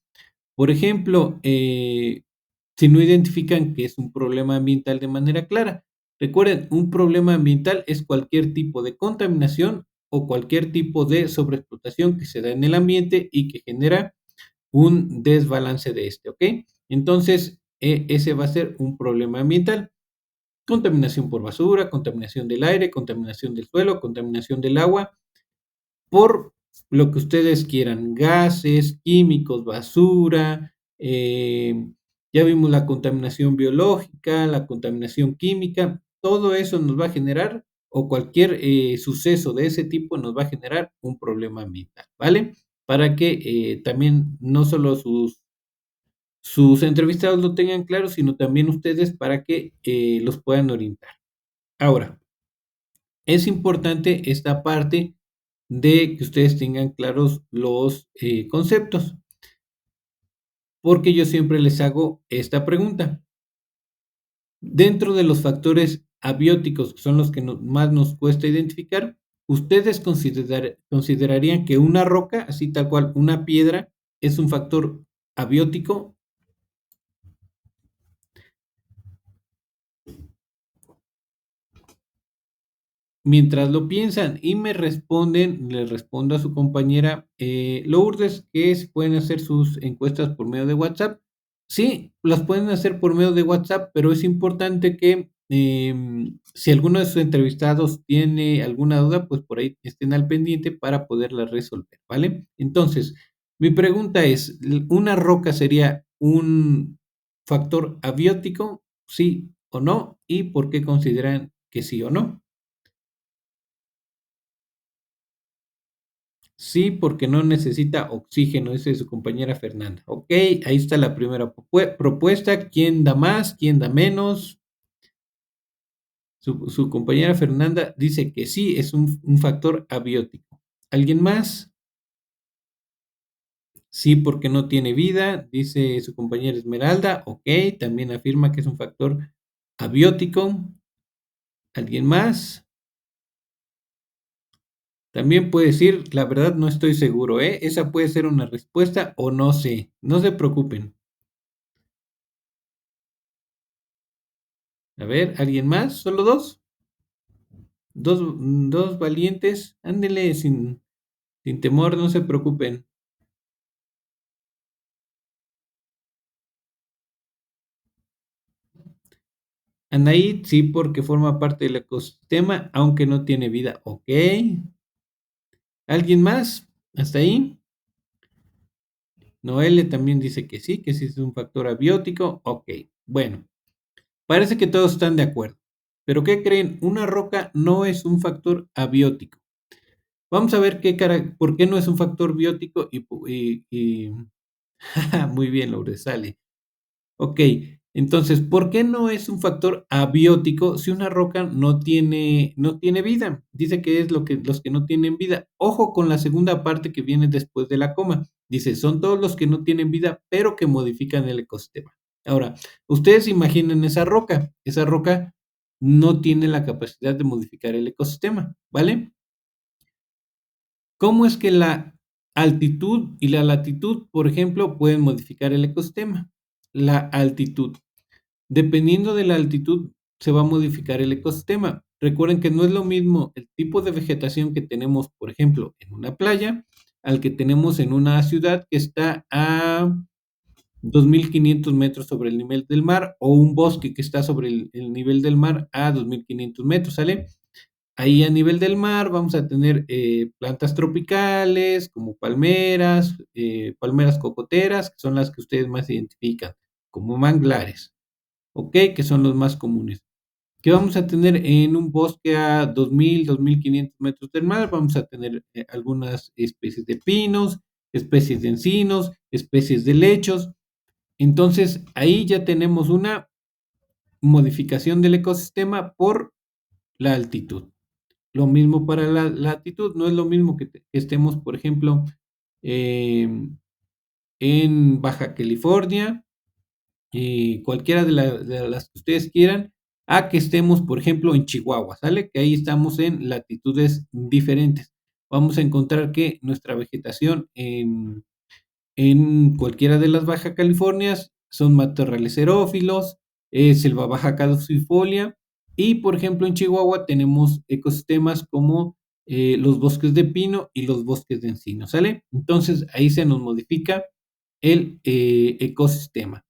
Por ejemplo, si no identifican que es un problema ambiental de manera clara. Recuerden, un problema ambiental es cualquier tipo de contaminación o cualquier tipo de sobreexplotación que se da en el ambiente y que genera un desbalance de este, ¿ok? Entonces, ese va a ser un problema ambiental. Contaminación por basura, contaminación del aire, contaminación del suelo, contaminación del agua, por lo que ustedes quieran, gases, químicos, basura, ya vimos la contaminación biológica, la contaminación química, todo eso nos va a generar, o cualquier suceso de ese tipo nos va a generar un problema ambiental, ¿vale? Para que también no solo sus entrevistados lo tengan claro, sino también ustedes para que los puedan orientar. Ahora, es importante esta parte de que ustedes tengan claros los conceptos, porque yo siempre les hago esta pregunta. Dentro de los factores abióticos, que son los que más nos cuesta identificar, ¿ustedes considerarían que una roca, así tal cual, una piedra, es un factor abiótico? Mientras lo piensan y me responden, le respondo a su compañera Lourdes que pueden hacer sus encuestas por medio de WhatsApp. Sí, las pueden hacer por medio de WhatsApp, pero es importante que si alguno de sus entrevistados tiene alguna duda, pues por ahí estén al pendiente para poderla resolver, ¿vale? Entonces, mi pregunta es, ¿una roca sería un factor abiótico? ¿Sí o no? ¿Y por qué consideran que sí o no? Sí, porque no necesita oxígeno, dice su compañera Fernanda. Ok, ahí está la primera propuesta. ¿Quién da más? ¿Quién da menos? Su compañera Fernanda dice que sí, es un factor abiótico. ¿Alguien más? Sí, porque no tiene vida, dice su compañera Esmeralda. Ok, también afirma que es un factor abiótico. ¿Alguien más? También puede decir, la verdad no estoy seguro, ¿eh? Esa puede ser una respuesta o no sé. No se preocupen. A ver, ¿alguien más? ¿Solo dos? Dos valientes. Ándele sin temor, no se preocupen. Anaí, sí, porque forma parte del ecosistema, aunque no tiene vida. Ok. ¿Alguien más? ¿Hasta ahí? Noelle también dice que sí es un factor abiótico. Ok. Bueno, parece que todos están de acuerdo. ¿Pero qué creen? Una roca no es un factor abiótico. Vamos a ver por qué no es un factor biótico muy bien, Lourdes, sale. Ok, entonces, ¿por qué no es un factor abiótico si una roca no tiene vida? Dice que es los que no tienen vida. Ojo con la segunda parte que viene después de la coma. Dice, son todos los que no tienen vida, pero que modifican el ecosistema. Ahora, ustedes imaginen esa roca. Esa roca no tiene la capacidad de modificar el ecosistema, ¿vale? ¿Cómo es que la altitud y la latitud, por ejemplo, pueden modificar el ecosistema? La altitud. Dependiendo de la altitud, se va a modificar el ecosistema. Recuerden que no es lo mismo el tipo de vegetación que tenemos, por ejemplo, en una playa, al que tenemos en una ciudad que está a 2.500 metros sobre el nivel del mar, o un bosque que está sobre el nivel del mar a 2.500 metros, ¿sale? Ahí a nivel del mar vamos a tener plantas tropicales como palmeras, palmeras cocoteras, que son las que ustedes más identifican, como manglares, ¿ok? Que son los más comunes. ¿Qué vamos a tener en un bosque a 2.500 metros del mar? Vamos a tener algunas especies de pinos, especies de encinos, especies de lechos. Entonces, ahí ya tenemos una modificación del ecosistema por la altitud. Lo mismo para la latitud, no es lo mismo que estemos, por ejemplo, en Baja California, cualquiera de las que ustedes quieran, a que estemos, por ejemplo, en Chihuahua, ¿sale? Que ahí estamos en latitudes diferentes. Vamos a encontrar que nuestra vegetación En cualquiera de las Baja Californias son matorrales xerófilos, selva baja caducifolia, y por ejemplo en Chihuahua tenemos ecosistemas como los bosques de pino y los bosques de encino, ¿sale? Entonces ahí se nos modifica el ecosistema.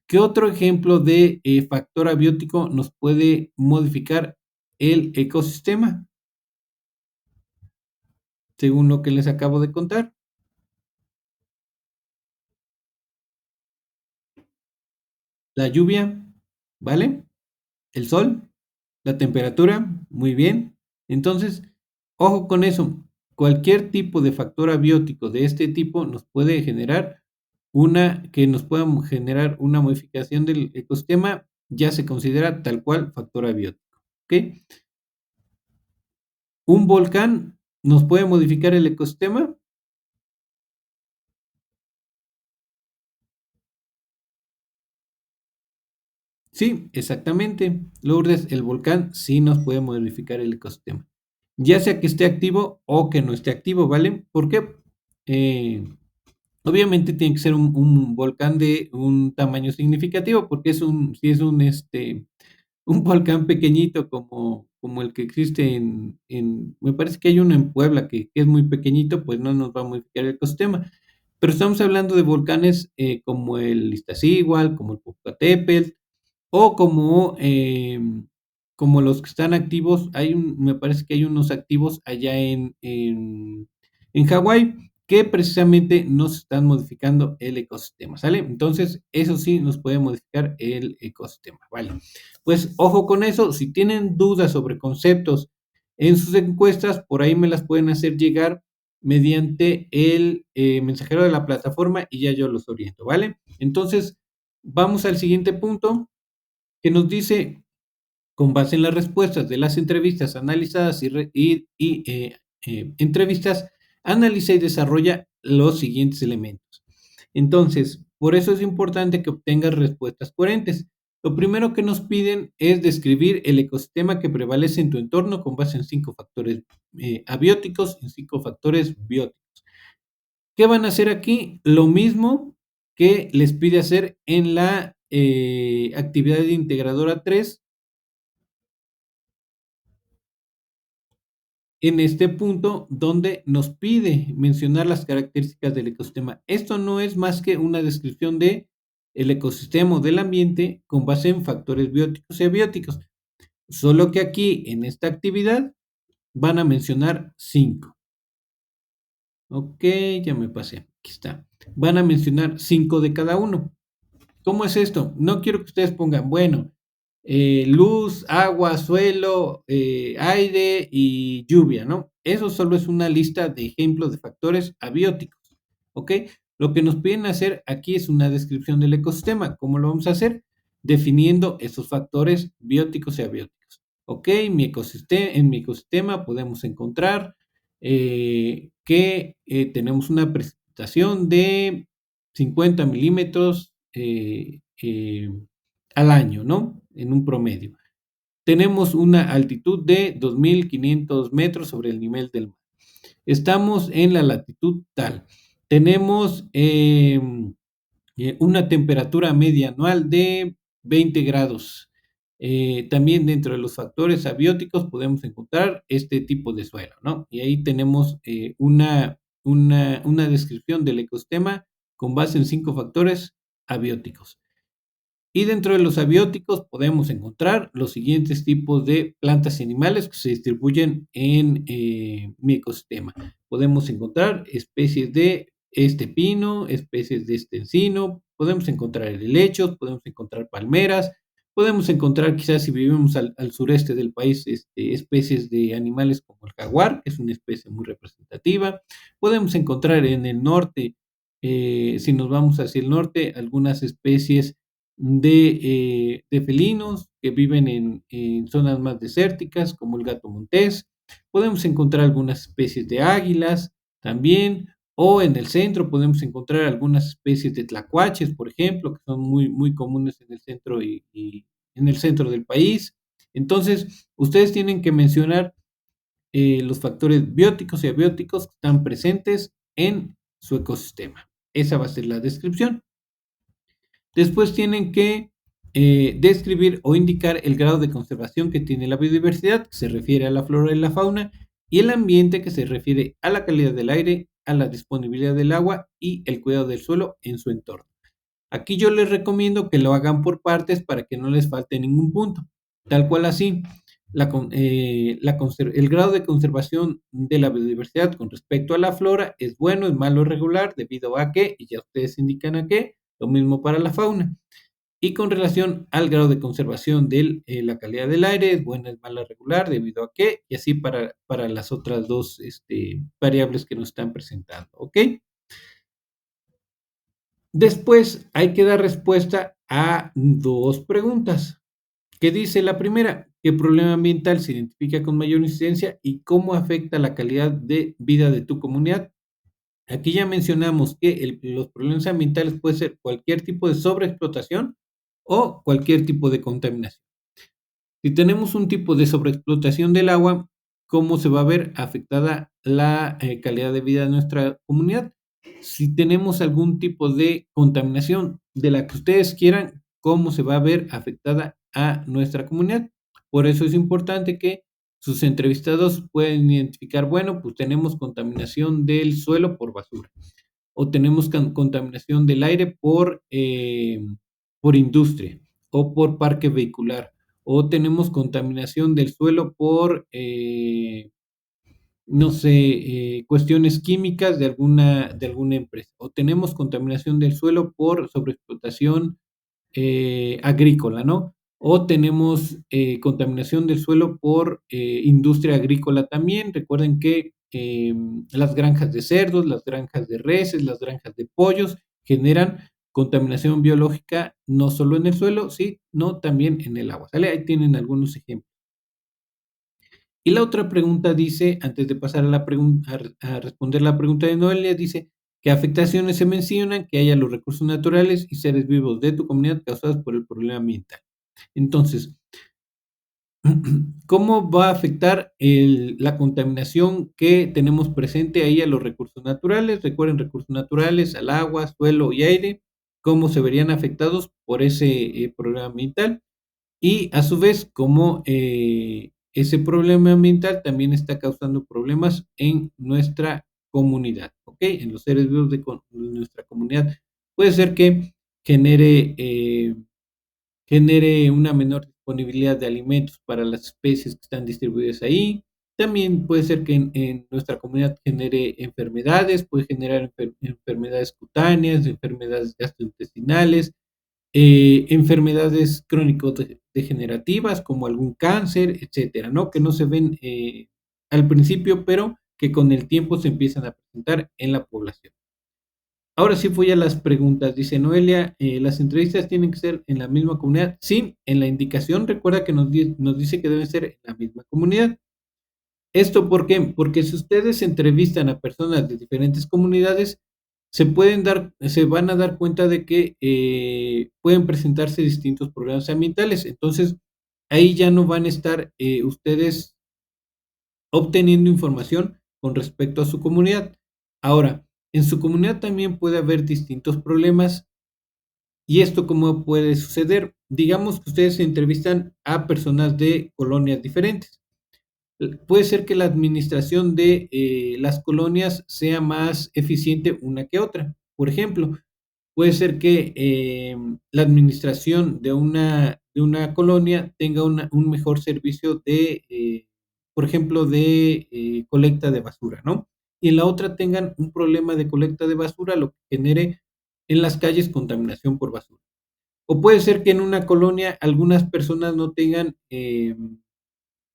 ¿Qué otro ejemplo de factor abiótico nos puede modificar el ecosistema? Según lo que les acabo de contar. La lluvia, ¿vale? El sol, la temperatura, muy bien. Entonces, ojo con eso. Cualquier tipo de factor abiótico de este tipo nos puede generar nos pueda generar una modificación del ecosistema, ya se considera tal cual factor abiótico, ¿ok? ¿Un volcán nos puede modificar el ecosistema? Sí, exactamente. Lourdes, el volcán sí nos puede modificar el ecosistema. Ya sea que esté activo o que no esté activo, ¿vale? Porque obviamente tiene que ser un volcán de un tamaño significativo, porque si es un volcán pequeñito como el que existe me parece que hay uno en Puebla que es muy pequeñito, pues no nos va a modificar el ecosistema. Pero estamos hablando de volcanes como el Iztaccíhuatl, como el Popocatépetl, o como los que están activos, me parece que hay unos activos allá en Hawái que precisamente nos están modificando el ecosistema, ¿sale? Entonces, eso sí nos puede modificar el ecosistema, ¿vale? Pues ojo con eso, si tienen dudas sobre conceptos en sus encuestas, por ahí me las pueden hacer llegar mediante el mensajero de la plataforma y ya yo los oriento, ¿vale? Entonces, vamos al siguiente punto que nos dice, con base en las respuestas de las entrevistas analizadas entrevistas, analiza y desarrolla los siguientes elementos. Entonces, por eso es importante que obtengas respuestas coherentes. Lo primero que nos piden es describir el ecosistema que prevalece en tu entorno con base en 5 factores abióticos y 5 factores bióticos. ¿Qué van a hacer aquí? Lo mismo que les pide hacer en la actividad integradora 3, en este punto donde nos pide mencionar las características del ecosistema. Esto no es más que una descripción de el ecosistema o del ambiente con base en factores bióticos y abióticos. Solo que aquí en esta actividad van a mencionar 5. Ok, ya me pasé. Aquí está. Van a mencionar 5 de cada uno. ¿Cómo es esto? No quiero que ustedes pongan, bueno, luz, agua, suelo, aire y lluvia, ¿no? Eso solo es una lista de ejemplos de factores abióticos, ¿ok? Lo que nos piden hacer aquí es una descripción del ecosistema. ¿Cómo lo vamos a hacer? Definiendo esos factores bióticos y abióticos. ¿Ok? En mi ecosistema podemos encontrar que tenemos una precipitación de 50 milímetros al año, ¿no? En un promedio. Tenemos una altitud de 2.500 metros sobre el nivel del mar. Estamos en la latitud tal. Tenemos una temperatura media anual de 20 grados. También dentro de los factores abióticos podemos encontrar este tipo de suelo, ¿no? Y ahí tenemos una descripción del ecosistema con base en 5 factores abióticos. Y dentro de los abióticos podemos encontrar los siguientes tipos de plantas y animales que se distribuyen en mi ecosistema. Podemos encontrar especies de este pino, especies de este encino, podemos encontrar helechos, podemos encontrar palmeras, podemos encontrar quizás si vivimos al sureste del país especies de animales como el jaguar, que es una especie muy representativa. Podemos encontrar en el norte, si nos vamos hacia el norte, algunas especies de felinos que viven en zonas más desérticas, como el gato montés. Podemos encontrar algunas especies de águilas también, o en el centro podemos encontrar algunas especies de tlacuaches, por ejemplo, que son muy, muy comunes en el centro y en el centro del país. Entonces, ustedes tienen que mencionar los factores bióticos y abióticos que están presentes en su ecosistema. Esa va a ser la descripción. Después tienen que describir o indicar el grado de conservación que tiene la biodiversidad, que se refiere a la flora y la fauna, y el ambiente, que se refiere a la calidad del aire, a la disponibilidad del agua y el cuidado del suelo en su entorno. Aquí yo les recomiendo que lo hagan por partes para que no les falte ningún punto. Tal cual así, el grado de conservación de la biodiversidad con respecto a la flora es bueno, es malo, regular, debido a que, y ya ustedes indican a qué, lo mismo para la fauna. Y con relación al grado de conservación de la calidad del aire, es buena, es mala, regular, debido a qué, y así para las otras dos variables que nos están presentando, ¿ok? Después hay que dar respuesta a dos preguntas. ¿Qué dice la primera? ¿Qué problema ambiental se identifica con mayor incidencia y cómo afecta la calidad de vida de tu comunidad? Aquí ya mencionamos que los problemas ambientales pueden ser cualquier tipo de sobreexplotación o cualquier tipo de contaminación. Si tenemos un tipo de sobreexplotación del agua, ¿cómo se va a ver afectada la calidad de vida de nuestra comunidad? Si tenemos algún tipo de contaminación de la que ustedes quieran, ¿cómo se va a ver afectada a nuestra comunidad? Por eso es importante que sus entrevistados puedan identificar, bueno, pues tenemos contaminación del suelo por basura o tenemos contaminación del aire por industria o por parque vehicular o tenemos contaminación del suelo por, no sé, cuestiones químicas de alguna empresa, o tenemos contaminación del suelo por sobreexplotación agrícola, ¿no? O tenemos contaminación del suelo por industria agrícola también. Recuerden que las granjas de cerdos, las granjas de reses, las granjas de pollos generan contaminación biológica no solo en el suelo, sino también en el agua, ¿sale? Ahí tienen algunos ejemplos. Y la otra pregunta dice, antes de pasar a responder la pregunta de Noelia, dice, ¿qué afectaciones se mencionan que haya los recursos naturales y seres vivos de tu comunidad causadas por el problema ambiental? Entonces, ¿cómo va a afectar la contaminación que tenemos presente ahí a los recursos naturales? Recuerden, recursos naturales, al agua, suelo y aire, ¿cómo se verían afectados por ese problema ambiental? Y a su vez, cómo ese problema ambiental también está causando problemas en nuestra comunidad, ¿ok? En los seres vivos de nuestra comunidad. Puede ser que genere una menor disponibilidad de alimentos para las especies que están distribuidas ahí. También puede ser que en nuestra comunidad genere enfermedades, puede generar enfermedades cutáneas, enfermedades gastrointestinales, enfermedades crónico-degenerativas como algún cáncer, etcétera, ¿no? Que no se ven al principio, pero que con el tiempo se empiezan a presentar en la población. Ahora sí voy a las preguntas. Dice Noelia, ¿las entrevistas tienen que ser en la misma comunidad? Sí, en la indicación recuerda que nos dice que deben ser en la misma comunidad. ¿Esto por qué? Porque si ustedes entrevistan a personas de diferentes comunidades, se van a dar cuenta de que pueden presentarse distintos problemas ambientales. Entonces, ahí ya no van a estar ustedes obteniendo información con respecto a su comunidad. Ahora, en su comunidad también puede haber distintos problemas. ¿Y esto cómo puede suceder? Digamos que ustedes se entrevistan a personas de colonias diferentes. Puede ser que la administración de las colonias sea más eficiente una que otra. Por ejemplo, puede ser que la administración de una colonia tenga un mejor servicio por ejemplo, de colecta de basura, ¿no? Y en la otra tengan un problema de colecta de basura, lo que genere en las calles contaminación por basura. O puede ser que en una colonia algunas personas no tengan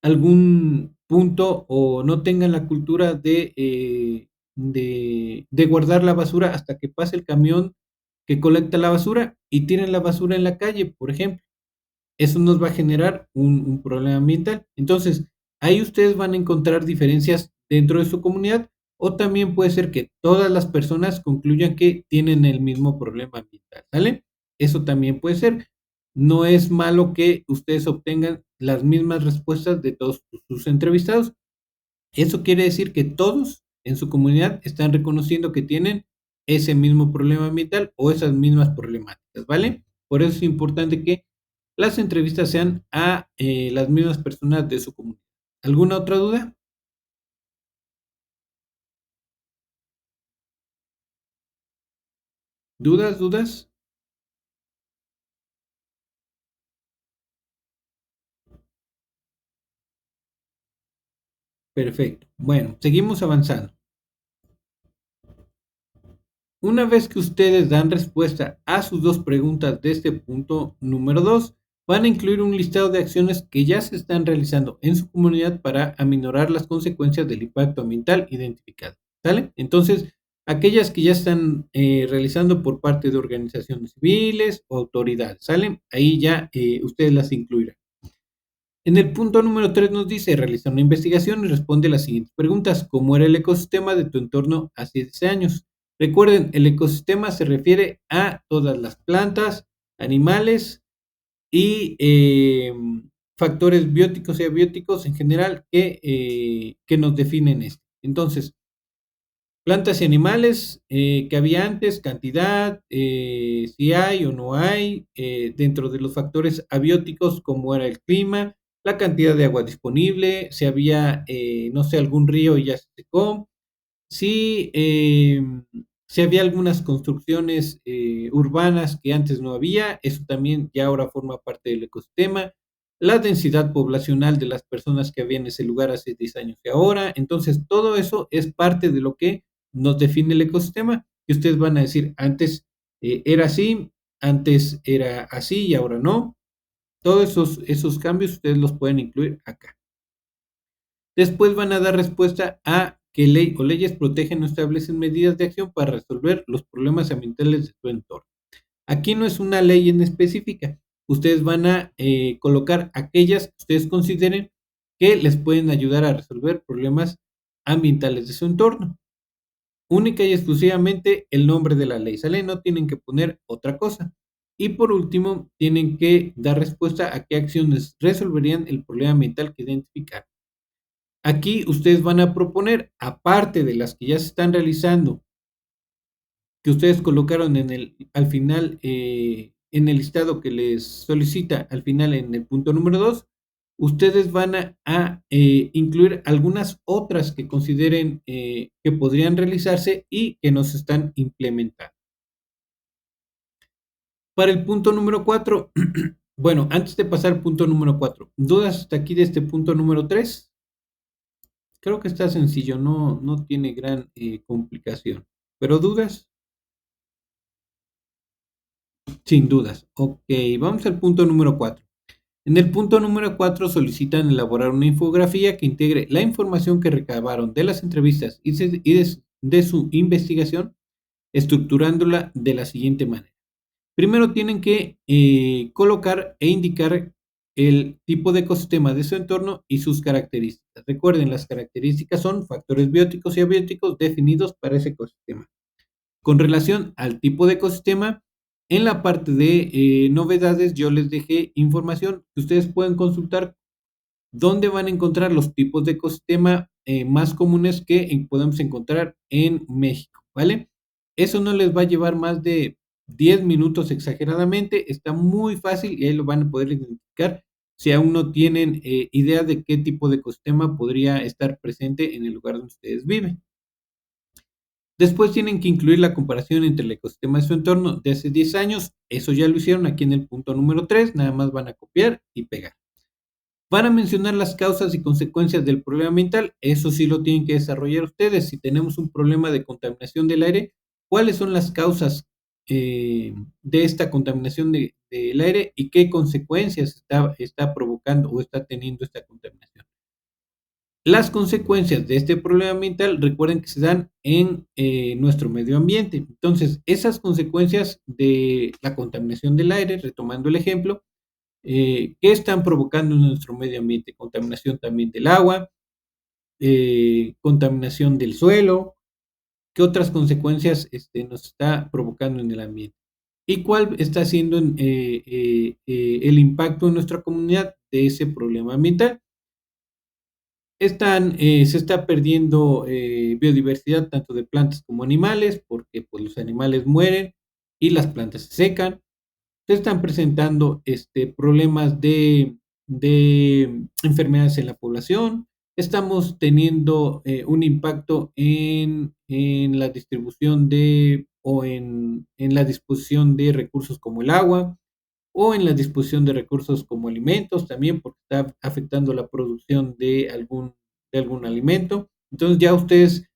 algún punto o no tengan la cultura de guardar la basura hasta que pase el camión que colecta la basura y tiren la basura en la calle, por ejemplo. Eso nos va a generar un problema ambiental. Entonces, ahí ustedes van a encontrar diferencias dentro de su comunidad o también puede ser que todas las personas concluyan que tienen el mismo problema ambiental, ¿sale? Eso también puede ser. No es malo que ustedes obtengan las mismas respuestas de todos sus entrevistados. Eso quiere decir que todos en su comunidad están reconociendo que tienen ese mismo problema ambiental o esas mismas problemáticas, ¿vale? Por eso es importante que las entrevistas sean a las mismas personas de su comunidad. ¿Alguna otra duda? ¿Dudas? Perfecto. Bueno, seguimos avanzando. Una vez que ustedes dan respuesta a sus dos preguntas de este punto número 2, van a incluir un listado de acciones que ya se están realizando en su comunidad para aminorar las consecuencias del impacto ambiental identificado. ¿Sale? Entonces, aquellas que ya están realizando por parte de organizaciones civiles o autoridades, ¿sale? Ahí ya ustedes las incluirán. En el punto número 3 nos dice, realiza una investigación y responde las siguientes preguntas. ¿Cómo era el ecosistema de tu entorno hace 10 años? Recuerden, el ecosistema se refiere a todas las plantas, animales y factores bióticos y abióticos en general que nos definen esto. Entonces, plantas y animales que había antes, cantidad, si hay o no hay, dentro de los factores abióticos, como era el clima, la cantidad de agua disponible, si había, no sé, algún río y ya se secó, si, si había algunas construcciones urbanas que antes no había, eso también ya ahora forma parte del ecosistema, la densidad poblacional de las personas que había en ese lugar hace 10 años y ahora, entonces todo eso es parte de lo que nos define el ecosistema, y ustedes van a decir, antes era así, antes era así y ahora no. Todos esos cambios ustedes los pueden incluir acá. Después van a dar respuesta a qué ley o leyes protegen o establecen medidas de acción para resolver los problemas ambientales de su entorno. Aquí no es una ley en específica. Ustedes van a colocar aquellas que ustedes consideren que les pueden ayudar a resolver problemas ambientales de su entorno. Única y exclusivamente el nombre de la ley, ¿sale? No tienen que poner otra cosa. Y por último, tienen que dar respuesta a qué acciones resolverían el problema ambiental que identificaron. Aquí ustedes van a proponer, aparte de las que ya se están realizando, que ustedes colocaron al final, en el listado que les solicita al final en el punto número 2, ustedes van a incluir algunas otras que consideren que podrían realizarse y que no se están implementando. Para el punto número 4, bueno, antes de pasar al punto número 4, ¿dudas hasta aquí de este punto número 3? Creo que está sencillo, no tiene gran complicación. ¿Pero dudas? Sin dudas. Ok, vamos al punto número 4. En el punto número 4 solicitan elaborar una infografía que integre la información que recabaron de las entrevistas y de su investigación, estructurándola de la siguiente manera. Primero tienen que colocar e indicar el tipo de ecosistema de su entorno y sus características. Recuerden, las características son factores bióticos y abióticos definidos para ese ecosistema. Con relación al tipo de ecosistema, en la parte de novedades yo les dejé información que ustedes pueden consultar donde van a encontrar los tipos de ecosistema más comunes que podemos encontrar en México, ¿vale? Eso no les va a llevar más de 10 minutos exageradamente, está muy fácil y ahí lo van a poder identificar si aún no tienen idea de qué tipo de ecosistema podría estar presente en el lugar donde ustedes viven. Después tienen que incluir la comparación entre el ecosistema de su entorno de hace 10 años. Eso ya lo hicieron aquí en el punto número 3. Nada más van a copiar y pegar. Van a mencionar las causas y consecuencias del problema ambiental. Eso sí lo tienen que desarrollar ustedes. Si tenemos un problema de contaminación del aire, ¿cuáles son las causas de esta contaminación del aire y qué consecuencias está provocando o está teniendo esta contaminación? Las consecuencias de este problema ambiental, recuerden que se dan en nuestro medio ambiente. Entonces, esas consecuencias de la contaminación del aire, retomando el ejemplo, ¿qué están provocando en nuestro medio ambiente? Contaminación también del agua, contaminación del suelo. ¿Qué otras consecuencias nos está provocando en el ambiente? ¿Y cuál está siendo el impacto en nuestra comunidad de ese problema ambiental? se está perdiendo biodiversidad tanto de plantas como animales, porque pues, los animales mueren y las plantas se secan. Se están presentando problemas de enfermedades en la población. Estamos teniendo un impacto en la distribución en la disposición de recursos como el agua o en la disposición de recursos como alimentos también, porque está afectando la producción de algún alimento. Entonces ya ustedes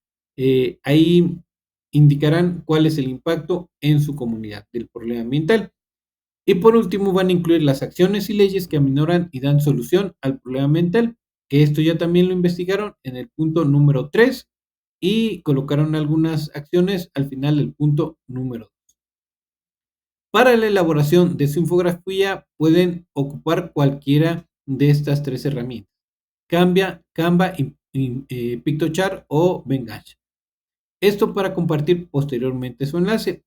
ahí indicarán cuál es el impacto en su comunidad del problema ambiental. Y por último van a incluir las acciones y leyes que aminoran y dan solución al problema ambiental, que esto ya también lo investigaron en el punto número 3 y colocaron algunas acciones al final del punto número 2. Para la elaboración de su infografía pueden ocupar cualquiera de estas tres herramientas: Canva, PictoChart o Vengash. Esto para compartir posteriormente su enlace.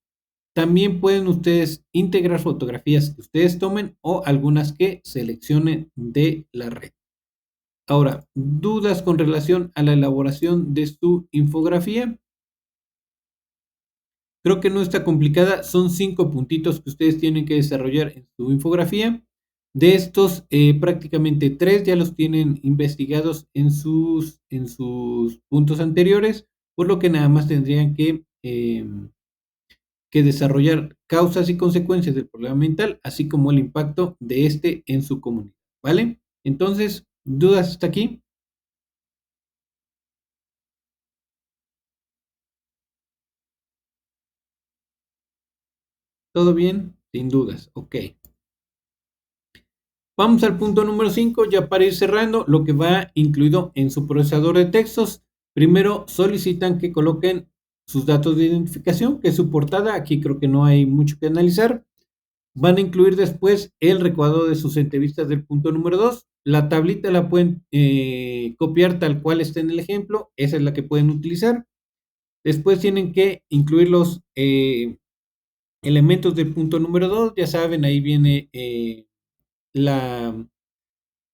También pueden ustedes integrar fotografías que ustedes tomen o algunas que seleccionen de la red. Ahora, ¿dudas con relación a la elaboración de su infografía? Creo que no está complicada, son 5 puntitos que ustedes tienen que desarrollar en su infografía. De estos, prácticamente 3 ya los tienen investigados en sus puntos anteriores, por lo que nada más tendrían que desarrollar causas y consecuencias del problema ambiental, así como el impacto de este en su comunidad, ¿vale? Entonces, ¿dudas hasta aquí? ¿Todo bien? Sin dudas, ok. Vamos al punto número 5, ya para ir cerrando, lo que va incluido en su procesador de textos. Primero solicitan que coloquen sus datos de identificación, que es su portada. Aquí creo que no hay mucho que analizar. Van a incluir después el recuadro de sus entrevistas del punto número 2. La tablita la pueden copiar tal cual está en el ejemplo. Esa es la que pueden utilizar. Después tienen que incluir los elementos del punto número 2. Ya saben, ahí viene la,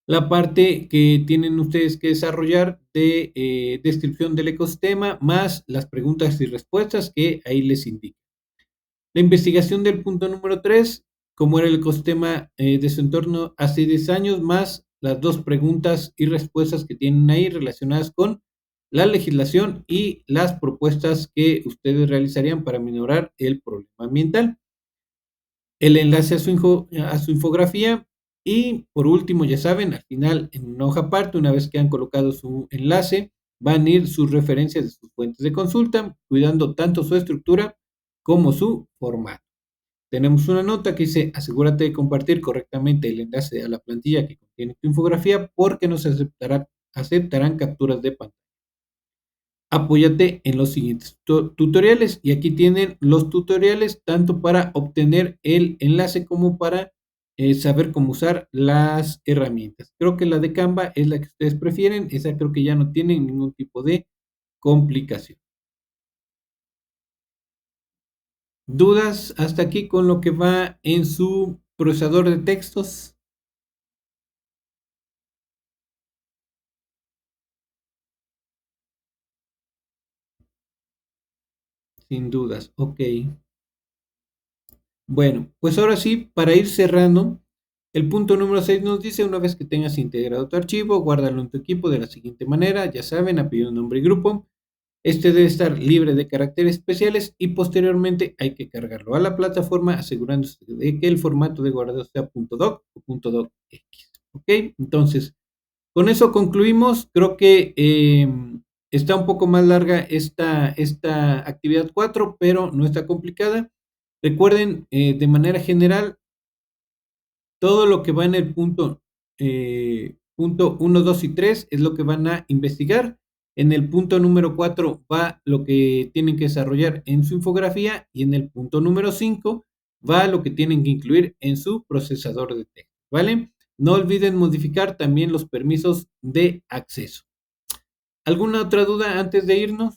la parte que tienen ustedes que desarrollar de descripción del ecosistema, más las preguntas y respuestas que ahí les indico. La investigación del punto número 3, cómo era el ecosistema de su entorno hace 10 años, más las dos preguntas y respuestas que tienen ahí relacionadas con la legislación y las propuestas que ustedes realizarían para minorar el problema ambiental. El enlace a su infografía y por último, ya saben, al final en una hoja aparte, una vez que han colocado su enlace, van a ir sus referencias de sus fuentes de consulta, cuidando tanto su estructura como su formato. Tenemos una nota que dice: asegúrate de compartir correctamente el enlace a la plantilla que contiene tu infografía porque no se aceptarán capturas de pantalla. Apóyate en los siguientes tutoriales y aquí tienen los tutoriales tanto para obtener el enlace como para saber cómo usar las herramientas. Creo que la de Canva es la que ustedes prefieren, esa creo que ya no tiene ningún tipo de complicación. ¿Dudas hasta aquí con lo que va en su procesador de textos? Sin dudas, ok. Bueno, pues ahora sí, para ir cerrando, el punto número 6 nos dice: una vez que tengas integrado tu archivo, guárdalo en tu equipo de la siguiente manera, ya saben, apellido, nombre y grupo. Este debe estar libre de caracteres especiales y posteriormente hay que cargarlo a la plataforma asegurándose de que el formato de guardado sea .doc o .docx. ¿Ok? Entonces, con eso concluimos. Creo que está un poco más larga esta actividad 4, pero no está complicada. Recuerden, de manera general, todo lo que va en el punto 1, 2 y 3 es lo que van a investigar. En el punto número 4 va lo que tienen que desarrollar en su infografía y en el punto número 5 va lo que tienen que incluir en su procesador de texto, ¿vale? No olviden modificar también los permisos de acceso. ¿Alguna otra duda antes de irnos?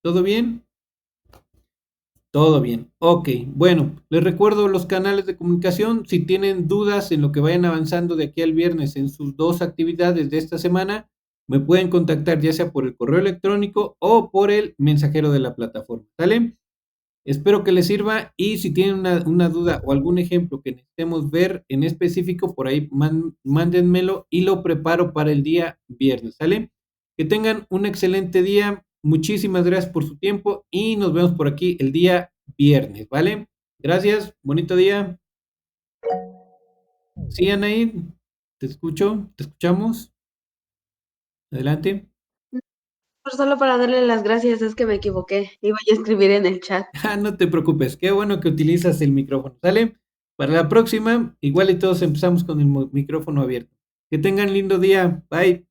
¿Todo bien? Todo bien. Ok, bueno, les recuerdo los canales de comunicación. Si tienen dudas en lo que vayan avanzando de aquí al viernes en sus dos actividades de esta semana, me pueden contactar ya sea por el correo electrónico o por el mensajero de la plataforma. ¿Sale? Espero que les sirva y si tienen una duda o algún ejemplo que necesitemos ver en específico, por ahí mándenmelo y lo preparo para el día viernes, ¿sale? Que tengan un excelente día. Muchísimas gracias por su tiempo y nos vemos por aquí el día viernes, ¿vale? Gracias, bonito día. Sí, Anaí, te escucho, te escuchamos. Adelante. Solo para darle las gracias, es que me equivoqué. Iba a escribir en el chat. Ah, no te preocupes, qué bueno que utilizas el micrófono, ¿sale? Para la próxima, igual y todos empezamos con el micrófono abierto. Que tengan lindo día, bye.